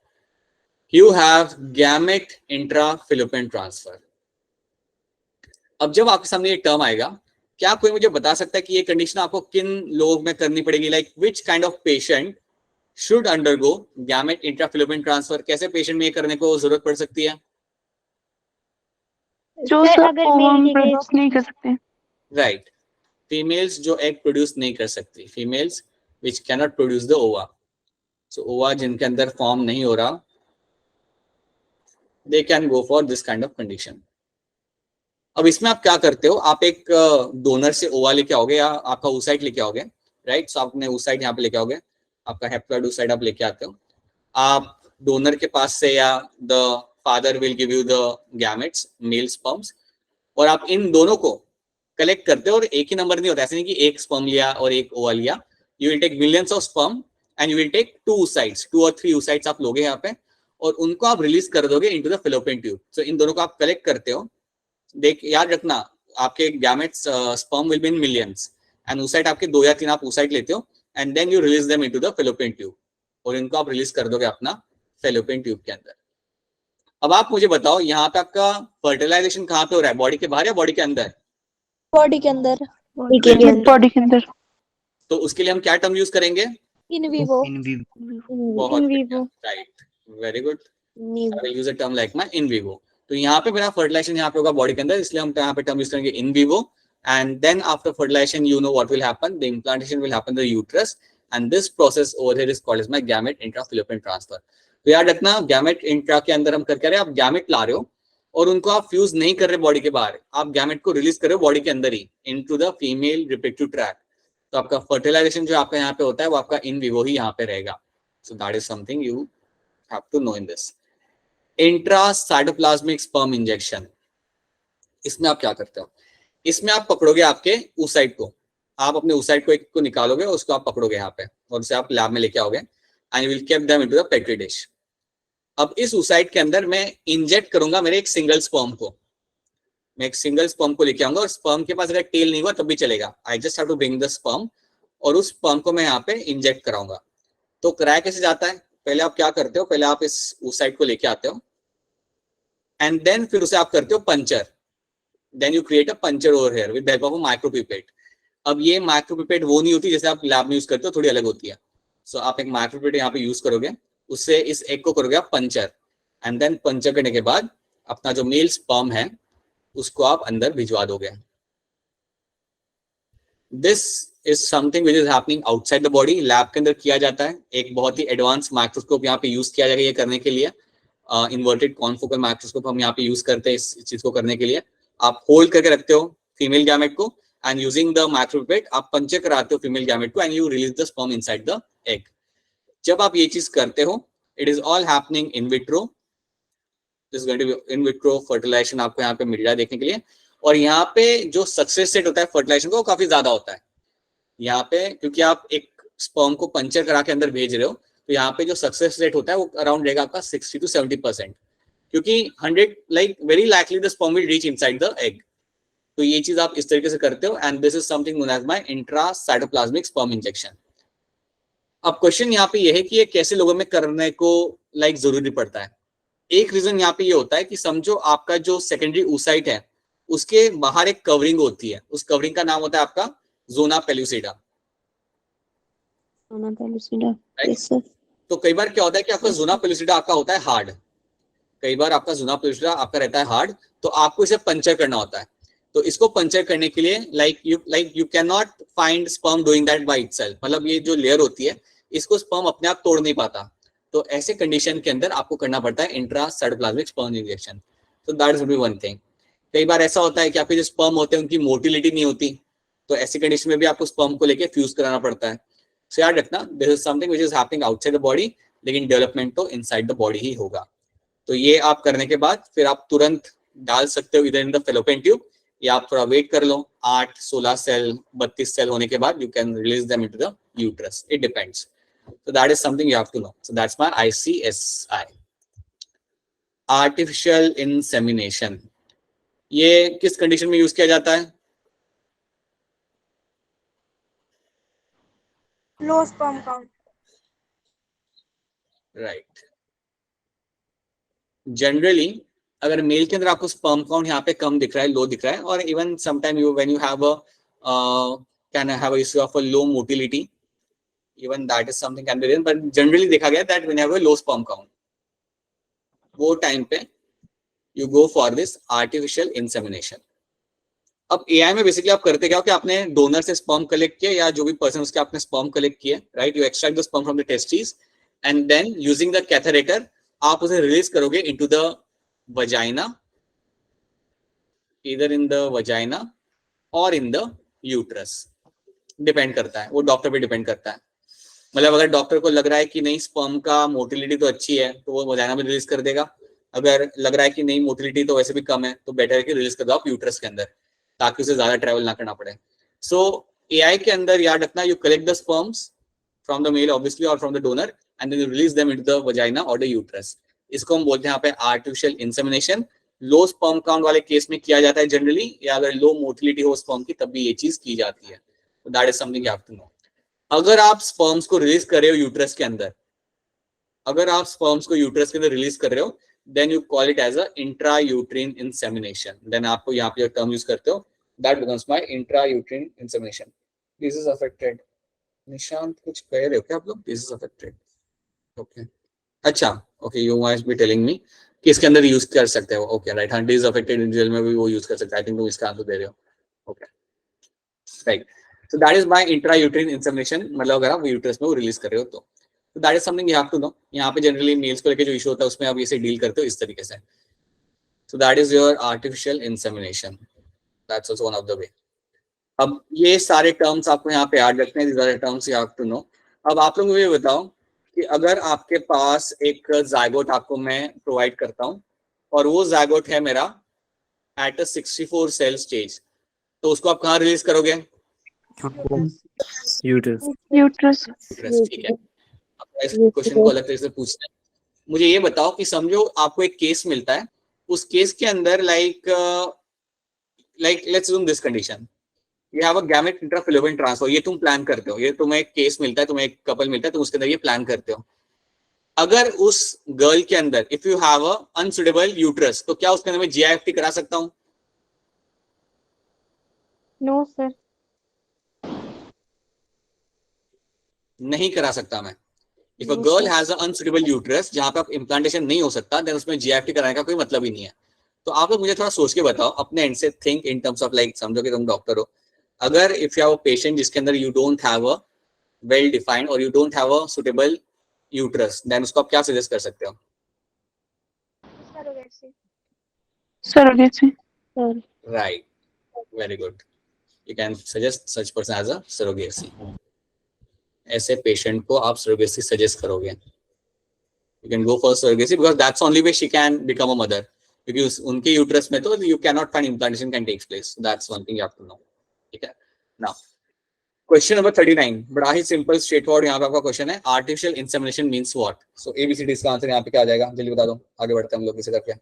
you have gamete intra fallopian transfer. अब जब आपके सामने ये टर्म आएगा, क्या कोई मुझे बता सकता है कि ये कंडीशन आपको किन लोग में करनी पड़ेगी, like which kind of patient should undergo gamete intra fallopian transfer? कैसे पेशेंट में ये करने को जरूरत पड़ सकती है? जो अगर ओवम मेल प्रोड्यूस नहीं कर सकते. राइट, फीमेल्स जो एग प्रोड्यूस नहीं कर सकती, females which cannot produce the ओवा. सो ओवा जिनके अंदर फॉर्म नहीं हो रहा, they can go for this kind of condition. अब इसमें आप क्या करते हो, आप एक डोनर से ओवा लेके आओगे या आपका oocyte लेके आओगे, राइट? सो आपने oocyte यहाँ पे लेके आओगे, आपका haploid oocyte आप लेके आते हो, आप डोनर के पास से या the father will give you the gametes, male sperms, और आप इन दोनों को कलेक्ट करते हो. और एक ही नंबर नहीं होता, ऐसे नहीं कि एक स्पर्म लिया और एक ओवा लिया. You will take millions of sperm and you will take 2 oocytes, 2 or 3 oocytes आप लोगे यहाँ पे, और उनको आप रिलीज कर दोगे इनटू द fallopian ट्यूब. सो इन दोनों को आप कलेक्ट करते हो. देख याद रखना, आपके gametes sperm will be in millions, and oocyte आपके 2 या 3 आप oocyte लेते हो, and then you release them into the fallopian tube, और इनको आप रिलीज कर दोगे अपना fallopian ट्यूब के अंदर. अब आप मुझे बताओ, यहाँ पे आपका फर्टिलाइजेशन कहाँ पे हो रहा है, बॉडी के बाहर या बॉडी के अंदर? बॉडी के अंदर. बॉडी के अंदर. तो उसके लिए हम क्या टर्म यूज करेंगे? In vivo. बहुत in vivo. Right, very good. I will use a term like my in vivo. तो यहाँ पे मेरा फर्टिलाइजेशन यहाँ पे होगा बॉडी के अंदर, इसलिए हम यहाँ पे टर्म यूज करेंगे in vivo. And then after fertilization, you know what will happen? The implantation will happen in the uterus, and this process over here is called as my gamete intra fallopian transfer. तो याद रखना, गैमेट इंट्रा के अंदर हम कर रहे हैं, आप गैमेट ला रहे हो और उनको आप फ्यूज नहीं कर रहे बॉडी के बाहर, आप गैमेट को रिलीज कर रहे हो बॉडी के अंदर ही into the female reproductive tract. तो आपका फर्टिलाइजेशन जो आपका यहाँ पे होता है वो आपका इन विवो ही यहाँ पे रहेगा. So that is something you have to know in this. Intracytoplasmic sperm injection, इसमें आप क्या करते हो? इसमें आप पकड़ोगे आपके oocyte को, आप अपने oocyte को एक को निकालोगे, उसको आप पकड़ोगे यहाँ पे और उसे आप लैब में लेके आओगे, and you will keep them into the petri dish. अब इस oocyte के अंदर मैं इंजेक्ट करूंगा मेरे एक सिंगल स्पर्म को, मैं एक सिंगल स्पर्म को लेके आऊंगा, और स्पर्म के पास अगर टेल नहीं हुआ तब भी चलेगा. I just have to bring the sperm, और उस स्पर्म को मैं यहाँ पे इंजेक्ट कराऊंगा. तो कराया कैसे जाता है? पहले आप क्या करते हो, पहले आप इस oocyte को लेके आते हो, एंड देन फिर उसे आप करते हो puncture. Then you create a puncture over here with the help of a micropipette. अब ये माइक्रोपिपेट वो नहीं होती जैसे आप लैब में यूज करते हो, थोड़ी अलग होती है. सो आप एक माइक्रोपिपेट यहाँ पे यूज करोगे, उससे इस एग को करोगे आप पंचर, एंड देन पंचर करने के बाद अपना जो मेल स्पर्म है उसको आप अंदर भिजवा दोगे. This is something which is happening outside the body, lab के अंदर किया जाता है। एक बहुत ही एडवांस माइक्रोस्कोप यहाँ पे यूज किया जाएगा ये करने के लिए। इन्वर्टेड कॉन्फोकल माइक्रोस्कोप हम यहाँ पे यूज करते हैं इस चीज को करने के लिए। आप होल्ड करके रखते हो फीमेल गैमेट को एंड यूजिंग द माइक्रोपिपेट आप पंचर कराते हो फीमेल गैमेट को and you release the sperm inside the egg. जब आप ये चीज करते हो, it is all happening in vitro. This is going to be in vitro fertilisation आपको यहाँ पे मिल रहा है देखने के लिए। और यहाँ पे जो सक्सेस रेट होता है फर्टिलाइजेशन का वो काफी ज्यादा होता है यहाँ पे, क्योंकि आप एक स्पर्म को पंचर करा के अंदर भेज रहे हो, तो यहाँ पे जो सक्सेस रेट होता है वो अराउंड रहेगा आपका 60 to 70%, क्योंकि 100 like very likely the sperm will reach inside the egg. तो ये चीज आप इस तरीके से करते हो and this is something known as my intracytoplasmic sperm injection. अब क्वेश्चन यहाँ पे ये है कि ये कैसे लोगों में करने को लाइक जरूरी पड़ता है। एक रीजन यहाँ पे ये होता है कि समझो आपका जो सेकेंडरी oocyte है उसके बाहर एक कवरिंग होती है, उस कवरिंग का नाम होता है आपका जोना पेलुसिडा। तो कई बार क्या होता है कि आपका जोना पेलुसिडा आपका होता है हार्ड, कई बार आपका जोना पेलुसिडा आपका रहता है हार्ड, तो आपको इसे पंचर करना होता है। तो इसको पंचर करने के लिए like you can not find sperm doing that by itself, मतलब ये जो लेयर होती है इसको स्पर्म अपने आप तोड़ नहीं पाता। तो ऐसे कंडीशन के अंदर आपको करना पड़ता है इंट्रासाइटोप्लाज्मिक स्पर्म इंजेक्शन। तो that is be one thing. कई बार ऐसा होता है कि आपके जो स्पर्म होते हैं उनकी मोटिलिटी नहीं होती, तो ऐसी कंडीशन में भी आपको स्पर्म को लेके फ्यूज कराना पड़ता है। सो याद रखना this is something which is happening outside the body, लेकिन डेवलपमेंट तो इनसाइड द बॉडी ही होगा। तो ये आप करने के बाद फिर आप तुरंत डाल सकते हो इधर इन द फैलोपियन ट्यूब, या आप थोड़ा वेट कर लो 8-16 सेल 32 सेल होने के बाद you can release them into the uterus, it depends. So that is something you have to know. So that's my ICSI. Artificial insemination. ये किस कंडीशन में यूज किया जाता है? Low sperm count. Right. Generally, अगर मेल के अंदर आपको स्पर्म काउंट यहाँ पे कम दिख रहा है, लो दिख रहा है, और even sometime you when you have a can have a issue of a low motility, even that is something can be done, but generally देखा गया that when you have a low sperm count, वो टाइम पे you go for this artificial insemination. अब AI में बेसिकली आप करते क्या हो कि आपने डोनर से स्पर्म कलेक्ट किया या जो भी पर्सन उसके आपने स्पर्म कलेक्ट किया, right, you extract the sperm from the testis and then using the catheter आप उसे रिलीज करोगे into the vagina, either in the vagina और इन द यूट्रस, डिपेंड करता है, वो डॉक्टर पे डिपेंड करता है। मतलब अगर डॉक्टर को लग रहा है कि नहीं स्पर्म का मोटिलिटी तो अच्छी है तो वो वजाइना में रिलीज कर देगा, अगर लग रहा है कि नहीं मोटिलिटी तो वैसे भी कम है तो बेटर है कि रिलीज कर दो आप यूट्रस के अंदर, ताकि उसे ज्यादा ट्रैवल ना करना पड़े। सो एआई के अंदर याद रखना, you collect the sperms from the male obviously और from the donor and then you release them into the vagina और द यूट्रस। इसको हम बोलते हैं यहाँ पे artificial insemination. Low sperm count वाले केस में किया जाता है जनरली, या अगर लो मोटिलिटी हो स्पर्म की तब भी ये चीज की जाती है। That is something you have to know. अगर आप स्पर्म्स को रिलीज कर रहे हो यूट्रस के अंदर, अगर आप स्पर्म्स को यूट्रस के अंदर रिलीज कर रहे हो, then you call it as a intrauterine insemination. Then आपको यहाँ पे टर्म यूज करते हो, that becomes my intrauterine insemination. This is affected. Nishant कुछ कह रहे हो क्या आप लोग? दिस इज अफेक्टेड, ओके, अच्छा, okay, you must be telling me कि इसके अंदर यूज कर सकते हो, ओके, राइट, हाँ, दिस इज अफेक्टेड इंडिविजुअल में भी वो यूज कर सकते हैं। आई थिंक तुम इसका आंसर दे रहे हो, okay, right. So that is by intrauterine insemination, मतलब अगर आप यूट्रस में वो रिलीज कर रहे हो तो that is something you have to know। यहाँ पे जनरली मेल्स को लेके जो इशू होता है उसमें आप इसे डील करते हो इस तरीके से। So that is your artificial insemination, that's also one of the way। अब ये सारे टर्म्स आपको यहाँ पे याद रखने हैं, these are the terms you have to know। अब आप लोग मुझे बताओ कि अगर आपके पास एक जायगोट आपको मैं प्रोवाइड करता हूँ और वो जायगोट है मेरा एट अ 64 सेल स्टेज, तो उसको आप कहाँ रिलीज करोगे? यूट्रस। ठीक है, इस क्वेश्चन को अलग तरीके से पूछना है। मुझे ये बताओ कि समझो आपको एक केस मिलता है, उस केस के अंदर like let's assume this condition, you have a gamete intrafallopian transfer, ये तुम प्लान करते हो, ये तुम्हें एक केस मिलता है, तुम्हें एक कपल मिलता है, तुम उसके अंदर ये प्लान करते हो। अगर उस गर्ल के अंदर if you have a unsuitable uterus, तो क्या उसके अंदर मैं जीआईएफटी करा सकता हूँ? No sir. नहीं करा सकता मैं। If a No, girl sir. Has a unsuitable uterus जहां पे आप इम्प्लांटेशन नहीं हो सकता, देन उसमें जीआईएफटी कराने का कोई मतलब ही नहीं है। तो आप लोग मुझे थोड़ा सोच के बताओ अपने एंड से, think in terms of like, समझो कि तुम डॉक्टर हो, अगर if you have a patient जिसके अंदर you don't have a well defined और you don't have a suitable uterus, then उसको आप क्या सजेस्ट कर सकते हो? Surrogacy. Surrogacy. Right, very good. You can suggest such person as a surrogacy. ऐसे पेशेंट को आप सरोगेसी सजेस्ट करोगे. You can go for surrogacy because that's only way she can become a mother, क्योंकि उनके यूट्रस में तो you can not find implantation can takes place. That's one thing you have to know. ठीक है. नाउ क्वेश्चन नंबर 39, बड़ा ही सिंपल स्ट्रेट फॉरवर्ड यहाँ पे आपका क्वेश्चन है. Artificial insemination means what? So ABCD इसका आंसर यहाँ पे क्या आ जाएगा, जल्दी बता दो. आगे बढ़ते हैं हम लोग इसे करके.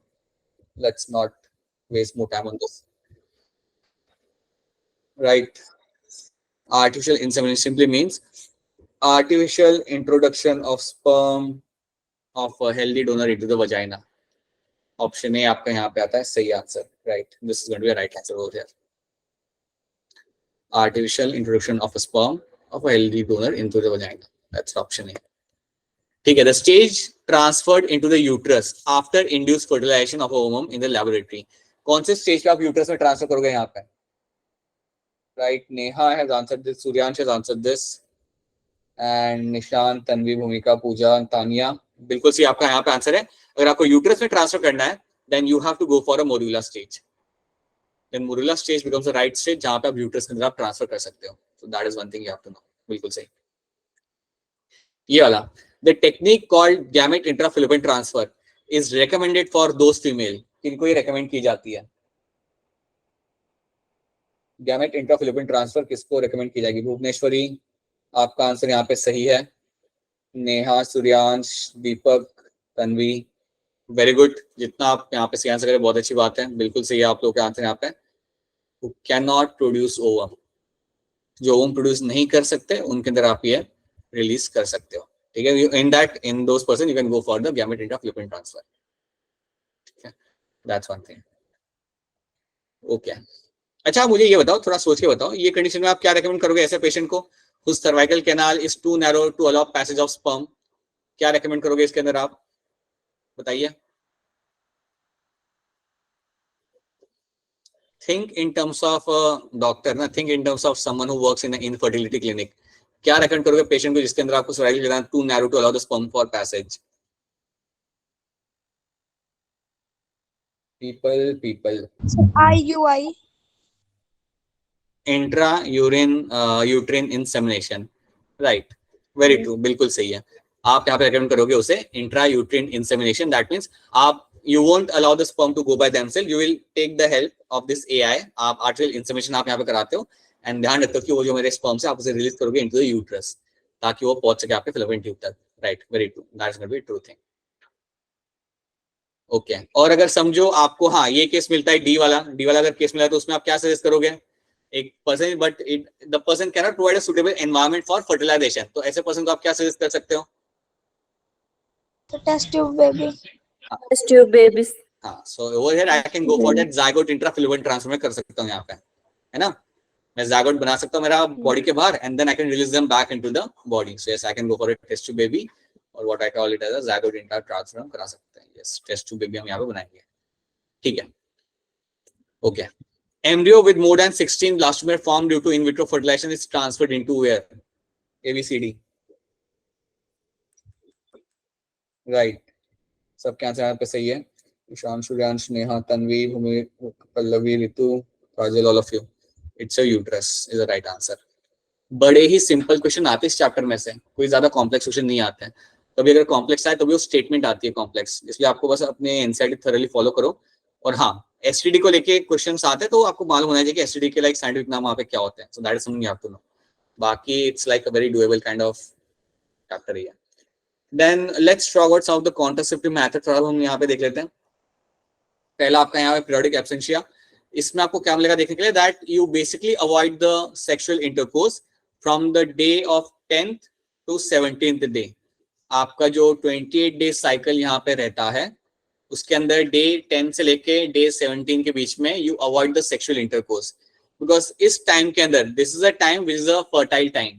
Let's not waste more time on this. Right, artificial insemination simply means artificial introduction of sperm of a healthy donor into the vagina. Option A आपका यहाँ पे आता है सही answer. Right, this is going to be right answer over here. artificial introduction of a sperm of a healthy donor into the vagina. That's option A. ठीक है. The stage transferred into the uterus after induced fertilization of a ovum in the laboratory. कौन से स्टेज पे आप यूट्रस में ट्रांसफर करोगे यहाँ पे? Right, Neha has answered this, Suryansh has answered this, and Nishant, Tanvi, Bhumika, Pooja, Tanya. बिल्कुल सही आपका यहाँ पे आंसर है. अगर आपको यूट्रस में ट्रांसफर करना है, then you have to go for a morula stage. Then morula stage becomes the right stage जहाँ पे आप यूट्रस के अंदर आप ट्रांसफर कर सकते हो. So that is one thing you have to know. बिल्कुल सही. ये वाला, the technique called gamete intrafallopian transfer is recommended for those female. किनको ये recommend की जाती है? गैमेट इंट्राफिलिपिन ट्रांसफर किसको रेकमेंड की जाएगी? भुवनेश्वरी, आपका आंसर यहाँ पे सही है. नेहा, सूर्यांश, दीपक, तन्वी, वेरी गुड. जितना आप यहाँ पे सही आंसर करें बहुत अच्छी बात है. बिल्कुल सही है आप लोगों के आंसर यहाँ पे. कैन नॉट प्रोड्यूस ओवम, जो ओवम प्रोड्यूस नहीं कर सकते उनके अंदर आप ये रिलीज कर सकते हो. ठीक है. In that, in those person you can go for the gamete intrafallopian transfer. ठीक है, दैट्स वन थिंग. ओके. अच्छा, मुझे ये बताओ, थोड़ा सोच के बताओ, ये कंडीशन में आप क्या रेकमेंड करोगे ऐसे पेशेंट को whose cervical canal is too narrow to allow passage of sperm? क्या रेकमेंड करोगे इसके अंदर आप? बताइए. Think in terms of doctor ना, think in terms of someone who works in infertility clinic. क्या रेकमेंड करोगे पेशेंट को जिसके अंदर आपको cervical canal too narrow to allow the sperm for passage? People. So IUI. Intra uterine insemination. Right, very true, बिल्कुल सही है. आप यहाँ पे रेकमेंड करोगे उसे intra uterine insemination. That means आप you won't allow the sperm to go by themselves, you will take the help of this AI. आप आर्टिफिशियल इंसेमिनेशन आप यहाँ पे कराते हो एंड ध्यान रखते हो कि वो जो मेरे स्पर्म से आप उसे रिलीज करोगे इनटू द यूट्रस ताकि वो पहुंच सके आपके फैलोपियन ट्यूब तक. Right, very true, that is going to be true thing. Okay. और अगर समझो आपको हाँ ये केस मिलता है डी वाला अगर केस मिला तो उसमें आप क्या सजेस्ट करोगे? एक person but the person can not provide a suitable environment for fertilisation, तो ऐसे पर्सन को आप क्या सजेस्ट कर सकते हो? So test tube baby. Test tube babies. हाँ, so over here I can go for that zygote intrafilament transfer में कर सकता हूँ यहाँ पे, है ना. मैं zygote बना सकता हूँ मेरा बॉडी के बाहर and then I can release them back into the body. So yes, I can go for a test tube baby और what I call it as a zygote intra transfer हम करा सकते हैं. Yes, test tube baby हम यहाँ पे बनाएंगे. ठीक है. Okay. Embryo with more than 16 blastomer formed due to in vitro fertilization is transferred into where? ABCD. Right. सबके आंसर यहाँ पे सही है. ईशान, सूर्यांश, नेहा, तन्वी, भूमि, पल्लवी, ऋतु, काजल, all of you. It's a uterus is the right answer. बड़े ही सिंपल क्वेश्चन आते हैं इस चैप्टर में से, कोई ज्यादा कॉम्प्लेक्स क्वेश्चन नहीं आते हैं. कभी अगर कॉम्प्लेक्स आए तो भी वो स्टेटमेंट आती है कॉम्प्लेक्स, इसलिए आपको बस अपने एनसीईआरटी थॉरली फॉलो करो. और हाँ, एसटीडी को लेके क्वेश्चंस आते हैं तो आपको मालूम होना चाहिए कि एसटीडी के लाइक साइंटिफिक नाम वहाँ पे क्या होते हैं. So that is something you have to know. बाकी it's like a very doable kind of chapter है. Then let's talk about some of the contraceptive method. थोड़ा हम यहाँ पे देख लेते हैं. पहला आपका यहाँ पे पीरियोडिक एब्सेंशिया. इसमें आपको क्या मिलेगा देखने के लिए? That you basically avoid the sexual intercourse from the day of 10th to 17th day. आपका जो 28 डे साइकिल यहाँ पे रहता है उसके अंदर डे 10 से लेके डे 17 के बीच में you avoid the sexual intercourse, because इस टाइम के अंदर this is a time which is a fertile time.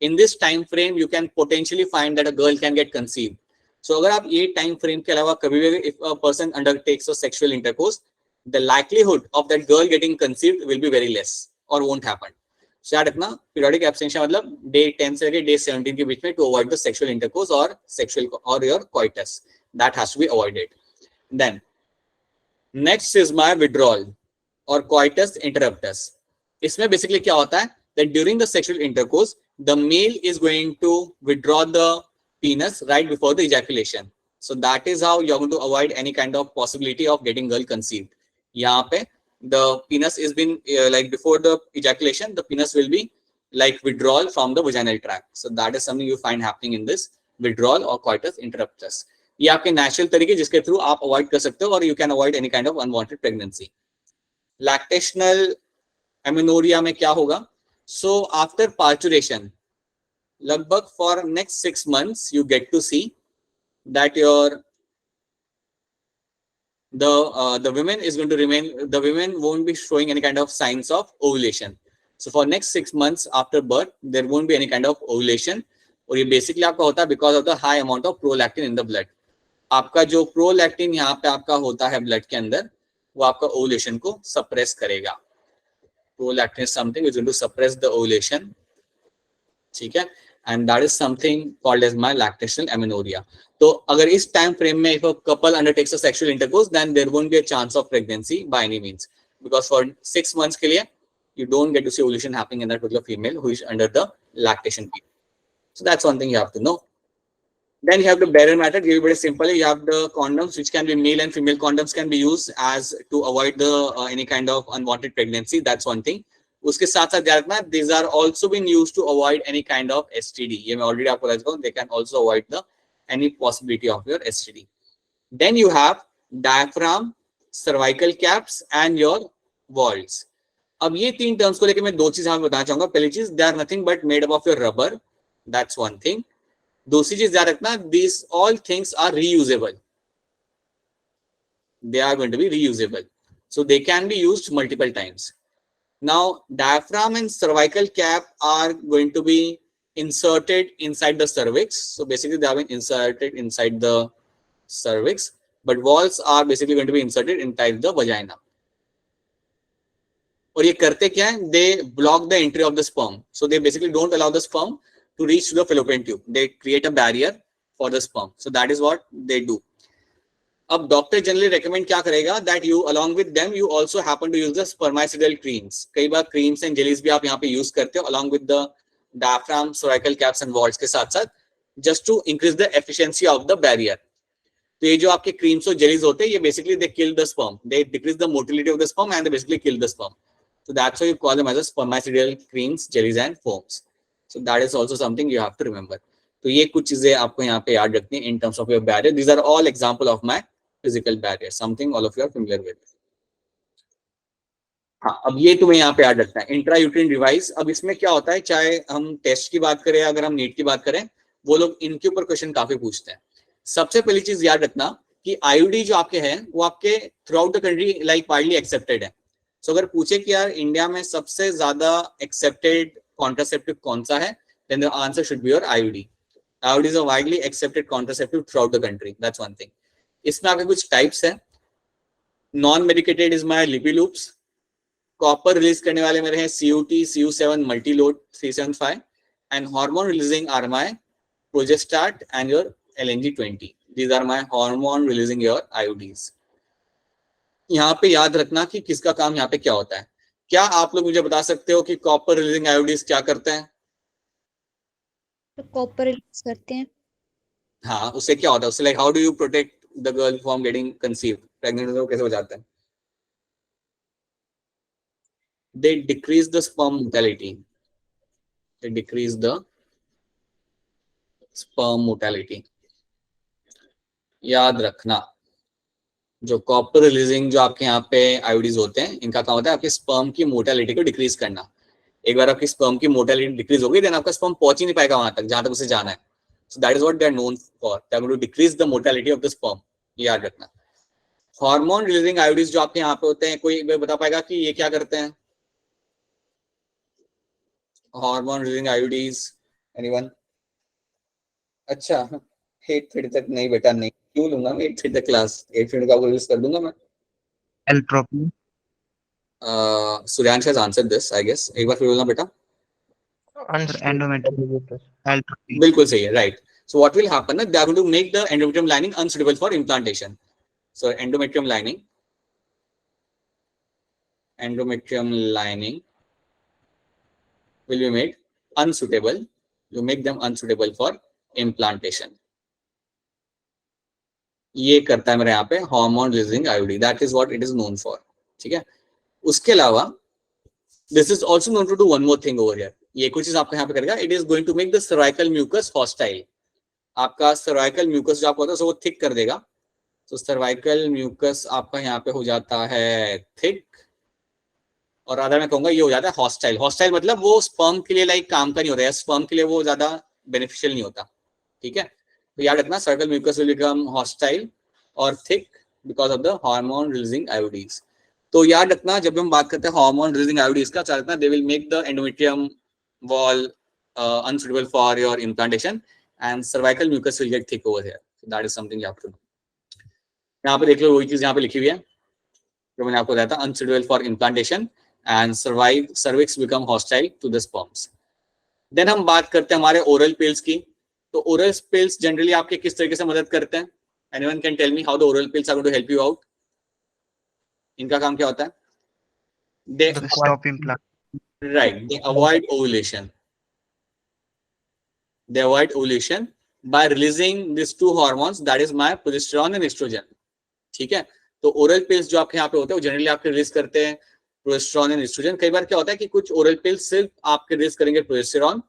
In this time frame you can potentially find that a girl can get conceived. So अगर आप ये टाइम फ्रेम के अलावा कभी भी if a person undertakes a sexual intercourse, the likelihood of that girl getting conceived will be very less or won't happen. याद रखना पीरियोडिक एब्स्टिनेशन मतलब डे 10 से लेकर डे 17 के बीच में to avoid the sexual intercourse और सेक्सुअल और your coitus, that has to be avoided. Then next is my withdrawal और कोइटस इंटरप्टस. इसमें बेसिकली क्या होता है that during the sexual intercourse the male is going to withdraw the penis right before the ejaculation. So that is how you're going to avoid any kind of possibility of getting girl conceived. यहाँ पे the penis is been like before the ejaculation the penis will be like withdrawal from the vaginal tract. So that is something you find happening in this withdrawal or coitus interruptus. ये आपके नेचुरल तरीके जिसके थ्रू आप अवॉइड कर सकते हो और you can avoid any kind of unwanted pregnancy. Lactational amenorrhoea में क्या होगा? So after parturition, लगभग for next 6 months, you get to see that the women is going to remain, the women won't be showing any kind of signs of ovulation. So for next 6 months after birth, there won't be any kind of ovulation. और ये basically आपका होता है because of the high amount of prolactin in the blood. आपका जो prolactin यहाँ पे आपका होता है blood के अंदर, वो आपका ovulation को suppress करेगा. Prolactin is something which is going to suppress the ovulation, ठीक है, and that is something called as my lactational amenorrhea. तो अगर इस time frame में if a couple undertakes a sexual intercourse, then there won't be a chance of pregnancy by any means, because for 6 months के लिए you don't get to see ovulation happening in that particular female who is under the lactation period. So that's one thing you have to know. Then you have the barrier method. Very simple. You have the condoms, which can be male and female condoms can be used as to avoid the any kind of unwanted pregnancy. That's one thing. उसके साथ साथ ध्यान रखना, these are also been used to avoid any kind of STD. ये मैं already आपको बता चुका हूँ. They can also avoid the any possibility of your STD. Then you have diaphragm, cervical caps, and your valves. अब ये तीन terms को लेके मैं दो चीज आपको बताना चाहूँगा. पहली चीज, they are nothing but made up of your rubber. That's one thing. दूसरी चीज याद रखना, these all things are reusable. They are going to be reusable, so they can be used multiple times. Now, diaphragm and cervical cap are going to be inserted inside the cervix. So basically, they have been inserted inside the cervix, but valves are basically going to be inserted inside the vagina. और ये करते क्या है? They block the entry of the sperm. So they basically don't allow the sperm to reach to the fallopian tube. They create a barrier for the sperm. So that is what they do. अब डॉक्टर जनरली रेकमेंड क्या करेगा? That you along with them you also happen to use the spermicidal creams. कई बार क्रीम्स एंड जेलीज भी आप यहाँ पे यूज करते हो along with the diaphragm, cervical caps and vaults के साथ साथ, just to increase the efficiency of the barrier. तो ये जो आपके क्रीम्स और जेलीज होते हैं, ये basically they kill the sperm, they decrease the motility of the sperm and they basically kill the sperm. So that's why you call them as a spermicidal creams, jellies and foams. So that is also something you have to remember. तो ये कुछ चीजें आपको यहाँ पे याद रखनी है in terms of your barrier. These are all example of my physical barrier, something all of you are familiar with. हाँ, अब ये तुम्हें यहाँ पे याद रखना है, इंट्रायूट्रिन डिवाइस. अब इसमें क्या होता है, चाहे हम टेस्ट की बात करें, अगर हम नीट की बात करें, वो लोग इनके ऊपर क्वेश्चन काफी पूछते हैं. सबसे पहली चीज याद रखना कि आईयूडी जो आपके हैं वो आपके through out the country like widely accepted है. सो अगर पूछे कि यार इंडिया में सबसे ज्यादा एक्सेप्टेड कॉन्ट्रासेप्टिव कौन सा है, then the answer should be your IUD. IUD is a widely accepted contraceptive throughout the country. That's one thing. इसमें आपके कुछ टाइप्स है. Non medicated is my Lippes loops. Copper release करने वाले मेरे हैं CUT, CU7 multiload 375 and hormone releasing are my progestasert and your LNG20. These are my hormone releasing your IUDs. यहाँ पे याद रखना कि किसका काम यहाँ पे क्या होता है. क्या आप लोग मुझे बता सकते हो कि कॉपर रिलीजिंग आयोडीज क्या करते हैं? तो कॉपर रिलीज करते हैं. हाँ, उससे क्या होता है? उससे like how do you protect the girl from getting conceived? Pregnant हो कैसे हो जाता है? They decrease the sperm mortality. They decrease the sperm mortality. याद रखना, जो कॉपर रिलीजिंग जो आपके यहाँ पे आयोडीज होते हैं, इनका काम होता है आपके स्पर्म की मोर्टेलिटी को डिक्रीज करना. एक बार आपकी स्पर्म की मोर्टेलिटी डिक्रीज होगी, देन आपका स्पर्म पहुंच ही नहीं पाएगा वहां तक जहां तक उसे जाना है. So that is what they are known for. They are going to decrease the mortality of the sperm. याद रखना. हार्मोन रिलीजिंग आयोडीज जो आपके यहाँ पे होते हैं, कोई बता पाएगा कि ये क्या करते हैं? Hormone releasing IUDs, anyone? अच्छा, 8:30 तक नहीं बेटा, नहीं. क्यों लूंगा मैं 8:30 तक क्लास? 8:30 का यूज कर दूंगा मैं. एल्ट्रोपी. Suryansh has answered this, I guess. एक बार फिर बोलना बेटा. endometrium. बिल्कुल सही है, right. So what will happen? They are going to make the endometrium lining unsuitable for implantation. So endometrium lining will be made unsuitable. You make them unsuitable for implantation. ये करता है मेरे यहाँ पे hormone releasing IUD, that is what it is known for. ठीक है. उसके अलावा this is also known to do one more thing over here. ये कुछ चीज आपको यहाँ पे करेगा. It is going to make the cervical mucus hostile. आपका सर्वाइकल म्यूकस जो आपको होता है वो थिक कर देगा. तो सर्वाइकल म्यूकस आपका यहाँ पे हो जाता है थिक, और अदर मैं कहूंगा ये हो जाता है हॉस्टाइल. हॉस्टाइल मतलब वो स्पर्म के लिए लाइक काम का नहीं होता है, स्पर्म के लिए वो ज्यादा बेनिफिशियल नहीं होता. ठीक है. तो याद रखना cervical mucus will become hostile और thick because of the hormone releasing IUDs. तो याद रखना जब हम बात करते हैं हार्मोन रिलीजिंग आईओडीज का, चाह रखना they will make the endometrium wall unsuitable for your implantation and cervical mucus will get thick over here. So that is something you have to know. यहाँ पे देख लो वही चीज यहाँ पे लिखी हुई है जो मैंने आपको बताया था, unsuitable for implantation and cervix become hostile to the sperms. Then हम बात करते हैं हमारे ओरल पिल्स की. तो ओरल पिल्स जनरली आपके किस तरीके से मदद करते हैं? Anyone can tell me how the oral pills are going to help you out? इनका काम क्या होता है? They Stop implant. right, they avoid ovulation. They avoid ovulation by releasing these two hormones, that is my progesterone and estrogen. ठीक है. तो ओरल पिल्स जो आपके यहाँ पे होते हैं वो जनरली आपके रिलीज करते हैं प्रोजेस्टेरॉन एंड एस्ट्रोजन. कई बार क्या होता है कि कुछ ओरल पिल्स सिर्फ आपके रिलीज करेंगे प्रोजेस्टेरॉन,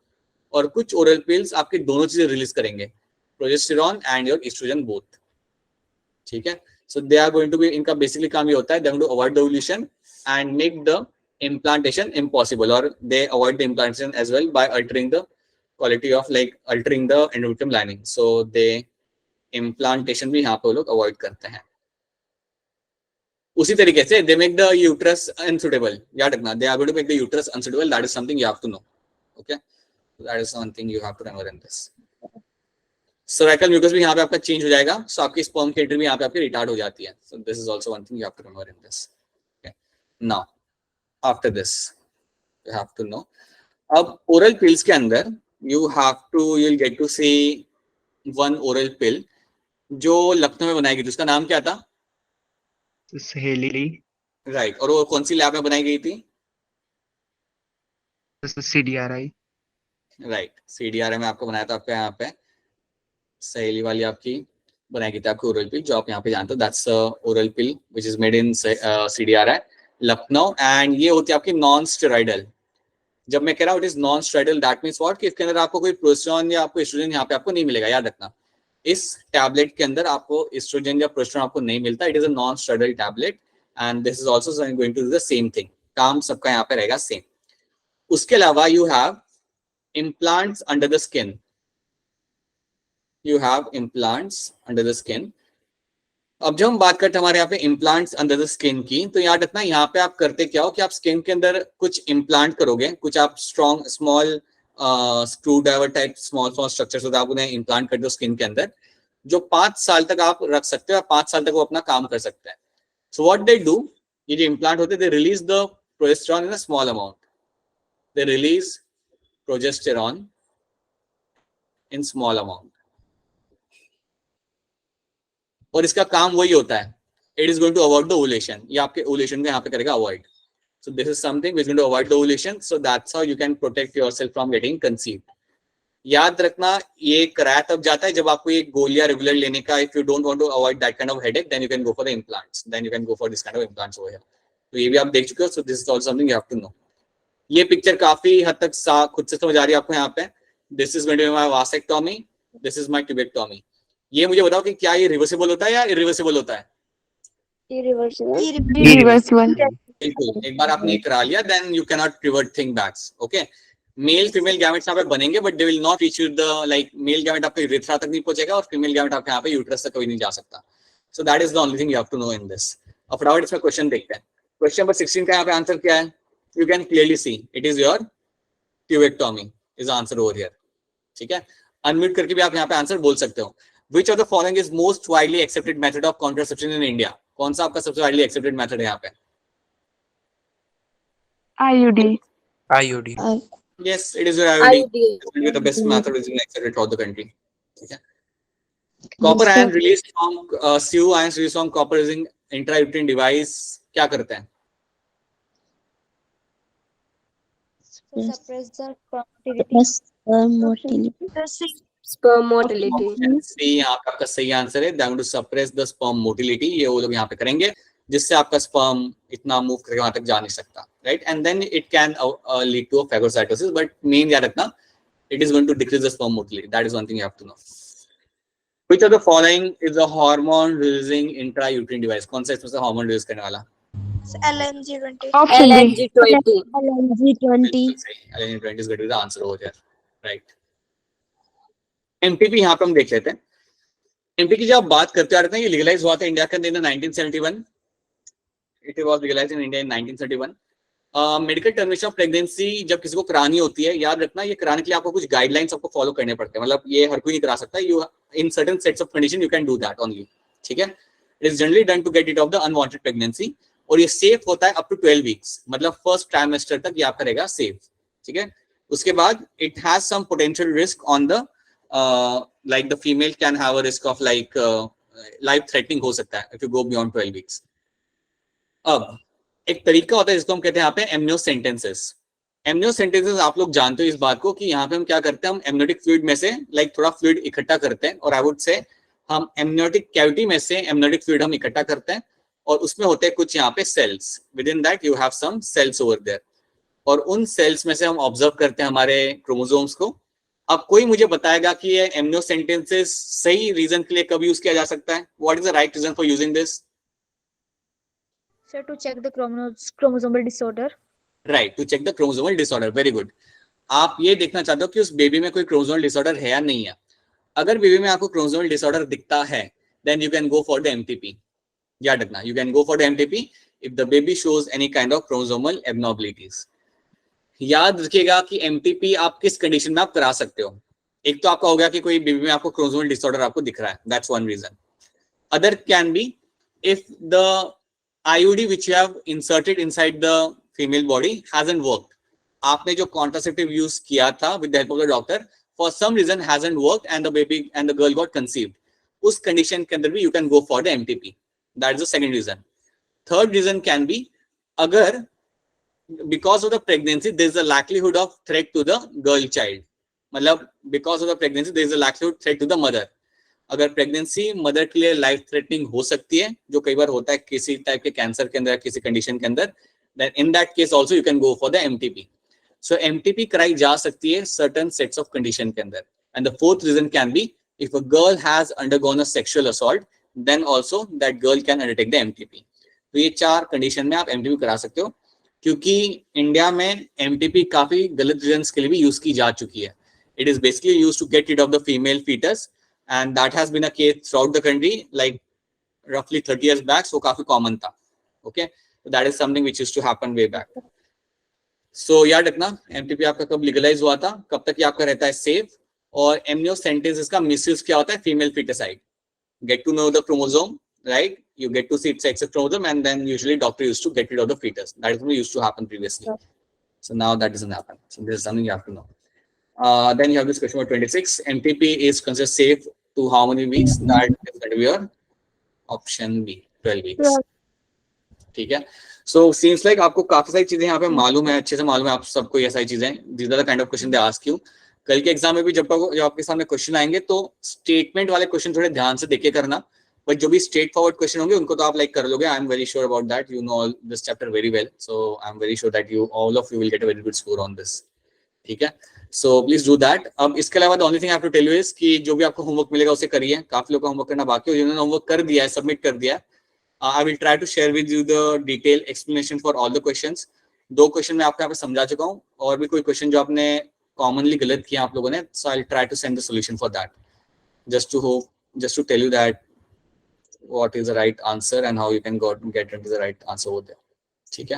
और कुछ ओरल पिल्स आपके दोनों चीजें रिलीज करेंगे, progesterone and your oestrogen both. ठीक है. So they are going to be, इनका बेसिकली काम ये होता है they are going to avoid the ovulation and make the implantation impossible, or they avoid the implantation as well by altering the quality of like altering the endometrium lining. So they implantation भी यहाँ पे लोग avoid करते हैं. उसी तरीके से they make the uterus unsuitable. याद रखना they are going to make the uterus unsuitable. That is something you have to know. Okay, that is one thing you have to remember in this. Cervical mucus भी यहाँ पे आपका change हो जाएगा, so आपकी sperm की entry भी यहाँ पे आपकी retard हो जाती है. So this is also one thing you have to remember in this. Okay, now after this you have to know, अब oral pills के अंदर you'll get to see one oral pill जो लखनऊ में बनाई गई थी. उसका नाम क्या था? सहेली. राइट. और वो कौन सी लैब में बनाई गई थी? CDRI. राइट, CDRI में आपको बनाया था. आपका यहाँ पे सहेली वाली आपकी बनाई गई थी आपकी ओरल पिल जो आप यहाँ पे जानते हो. That's oral pill which is made in CDRI Lucknow, and ये होती है आपकी नॉन स्टेरॉइडल. जब मैं कह रहा हूँ it is non steroidal, that means what कि इसके अंदर आपको कोई प्रोजेस्टेरॉन या आपको एस्ट्रोजन यहाँ पे आपको नहीं मिलेगा. याद रखना इस टैबलेट के अंदर आपको एस्ट्रोजन या प्रोजेस्टेरॉन आपको नहीं मिलता. It is a non steroidal tablet and this is also going to do the same thing. काम सबका यहाँ पे रहेगा सेम. उसके अलावा you have implants under the skin. You have implants under the skin. अब जब हम बात करते हैं हमारे यहाँ पे इम्प्लांट्स अंडर द स्किन की, तो याद रखना यहाँ पे आप करते क्या हो कि आप स्किन के अंदर कुछ इम्प्लांट करोगे, कुछ आप strong small screw driver type small structures होता है, आप उन्हें इम्प्लांट करते हो स्किन के अंदर, जो 5 साल तक आप रख सकते हो. 5 साल तक वो अपना काम कर सकते हैं. सो व्हाट दे डू, ये जो इम्प्लांट होते हैं they release the progesterone in a small amount. They release progesterone in small amount. और इसका काम वही होता है, it is going to avoid the ovulation. ये आपके ओव्यूलेशन को यहाँ पे करेगा avoid. So this is something which going to avoid the ovulation. So that's how you can protect yourself from getting conceived. याद रखना ये कराया तब जाता है जब आपको ये गोलियां रेगुलर लेने का. If you don't want to avoid that kind of headache then you can go for the implants. Then you can go for this kind of implants over here. तो ये भी आप देख चुके हो. So this is also something you have to know. ये पिक्चर काफी हद तक खुद से समझ आ रही है आपको यहाँ पे. This is going to be my vasectomy, this is my tubectomy. ये मुझे बताओ कि क्या ये रिवर्सिबल होता है या इरिवर्सिबल होता है? Irreversible. बिल्कुल. एक बार आपने करा लिया then you can not revert thing back. Okay, male female gametes यहाँ पे बनेंगे but they will not reach the like male gamete आपके यूरेथ्रा तक नहीं पहुंचेगा और फीमेल गैमेट आपके यहाँ पे यूट्रस तक कभी नहीं जा सकता. So that is the only thing you have to know in this. अब फटाफट इसमें क्वेश्चन देखते हैं. क्वेश्चन नंबर 16 का यहाँ पे आंसर क्या है? You can clearly see it is your tubectomy is answer over here. ठीक है, अनम्यूट करके भी आप यहाँ पे आंसर बोल सकते हो. Which of the following is most widely accepted method of contraception in India? कौन सा आपका सबसे widely accepted method है यहाँ पे? IUD. IUD. Yes, it is your IOD. IOD. It's going to be the best method is accepted throughout the country. Okay. Copper ion released from CU ions released from copper using intrauterine device क्या करते हैं? So suppress the motility. Sperm motility. सी यहाँ पे आपका सही आंसर है. They are going to suppress the sperm motility. ये वो लोग यहाँ पे करेंगे जिससे आपका sperm इतना मूव करके वहां तक जा नहीं सकता, right? And then it can lead to a phagocytosis, but main याद रखना, it is going to decrease the sperm motility. That is one thing you have to know. Which of the following is a hormone releasing intrauterine device? कौन सा इसमें से hormone release करने वाला? LNG20. Option B. LNG20. LNG20. LNG20 is going to be the answer over there, right? MTP यहाँ पे हम देख लेते हैं. MTP की जब आप बात करते हैं ये लीगलाइज हुआ था इंडिया के अंदर 1971. It was legalized in India in 1971. Medical termination of pregnancy जब किसी को करानी होती है, याद रखना ये कराने के लिए आपको कुछ गाइडलाइंस आपको फॉलो करने पड़ते हैं. मतलब ये हर कोई नहीं करा सकता. You in certain sets of condition you can do that only. ठीक है. It is generally done to get it off the unwanted pregnancy और ये सेफ होता है अप टू 12 वीक्स. मतलब फर्स्ट ट्राइमेस्टर तक ये आपका रहेगा सेफ. ठीक है. उसके बाद it has some potential risk on the like the female can have a risk of like life threatening हो सकता है if you go beyond 12 weeks. अब एक तरीका होता है जिसको हम कहते हैं यहाँ पे एमनियोसेंटेंसेस. एमनियोसेंटेंसेस आप लोग जानते हो इस बात को कि यहाँ पे हम क्या करते हैं, हम एमनियोटिक फ्लूइड में से लाइक थोड़ा फ्लूइड इकट्ठा करते हैं और आई वुड से हम एमनियोटिक कैविटी में से एमनियोटिक फ्लूइड हम इकट्ठा करते हैं और उसमें होते हैं कुछ यहाँ पे cells. Within that you have some cells over there और उन सेल्स में से हम ऑब्जर्व करते हैं हमारे क्रोमोसोम्स को. अब कोई मुझे बताएगा कि ये एमनियोसेंटेंसेस सही रीजन के लिए कब यूज किया जा सकता है? What is the right reason for using this? So to check the chromosomal disorder. Right, to check the chromosomal disorder. Very good. आप ये देखना चाहते हो कि उस बेबी में कोई क्रोमोसोमल डिसऑर्डर है या नहीं है. अगर बेबी में आपको क्रोमोसोमल डिसऑर्डर दिखता है then you can go for the MTP. याद रखना, you can go for the MTP if the baby shows any kind of chromosomal abnormalities. याद रखिएगा कि एमटीपी आप किस कंडीशन में आप करा सकते हो. एक तो आपका हो गया कि कोई बेबी में आपको क्रोमोसोमल डिसऑर्डर आपको दिख रहा है, that's one reason. Other can be if the IUD which you have inserted inside the female body hasn't worked. आपने जो contraceptive use किया था with the help of the doctor for some reason hasn't worked and the baby and the girl got conceived. उस condition के अंदर भी you can go for the MTP. That is the second reason. Third reason can be अगर because of the pregnancy there is a likelihood of threat to the girl child. मतलब because of the pregnancy there is a likelihood threat to the mother. अगर प्रेगनेंसी मदर के लिए लाइफ थ्रेटनिंग हो सकती है, जो कई बार होता है किसी टाइप के कैंसर के अंदर, किसी कंडीशन के अंदर, then in that case also you can go for the MTP. सो एमटीपी कराई जा सकती है सर्टेन सेट्स ऑफ कंडीशन के अंदर. And the fourth reason can be if a girl has undergone a sexual assault then also that girl can undertake the MTP. तो ये चार कंडीशन में आप एमटीपी करा सकते हो. क्योंकि इंडिया में एमटीपी काफी गलत रीजंस के लिए भी यूज की जा चुकी है. It is basically used to get rid of the female foetus and that has been a case throughout the country like roughly 30 years back. So काफी common था. Okay, so that is something which used to happen way back. So याद रखना MTP आपका कब legalize हुआ था, कब तक ये आपका रहता है safe. और amniocentesis का misuse क्या होता है? Female feticide. Get to know the chromosome, right? You get to see its sex chromosome and then usually doctor used to get rid of the fetus. That is what used to happen previously. So now that doesn't happen. So this is something you have to know. Then you have this question number 26. MTP is considered safe to how many weeks? That is going to be your option B, 12 weeks. ठीक है. So seems like आपको काफी सारी चीजें यहाँ पे मालूम है, अच्छे से मालूम है आप सबको ये सारी चीजें. These are the kind of question they ask you. कल के एग्जाम में भी जब आपके सामने क्वेश्चन आएंगे तो स्टेटमेंट वाले क्वेश्चन थोड़े ध्यान से देखे करना. बट जो भी स्ट्रेट फॉरवर्ड क्वेश्चन होंगे उनको तो आप लाइक कर लोगे. I am very sure about that. You know all this chapter very well. So I am very sure that you all of you will get a very good score on this. ठीक है. So please do that. अब इसके अलावा the only thing I have to tell you is कि जो भी आपको होमवर्क मिलेगा उसे करिए. काफी लोगों का होमवर्क करना बाकी है, जिन्होंने होमवर्क कर दिया है, सबमिट कर दिया है. I will try to share with you the detailed explanation for all the questions. 2 question मैं आपको यहाँ पे समझा चुका हूँ और भी कोई क्वेश्चन जो आपने कॉमनली गलत किया आप लोगों ने, so I'll try to send the solution for that. Just to tell you that what is the right answer and how you can get into the right answer over there. ठीक है.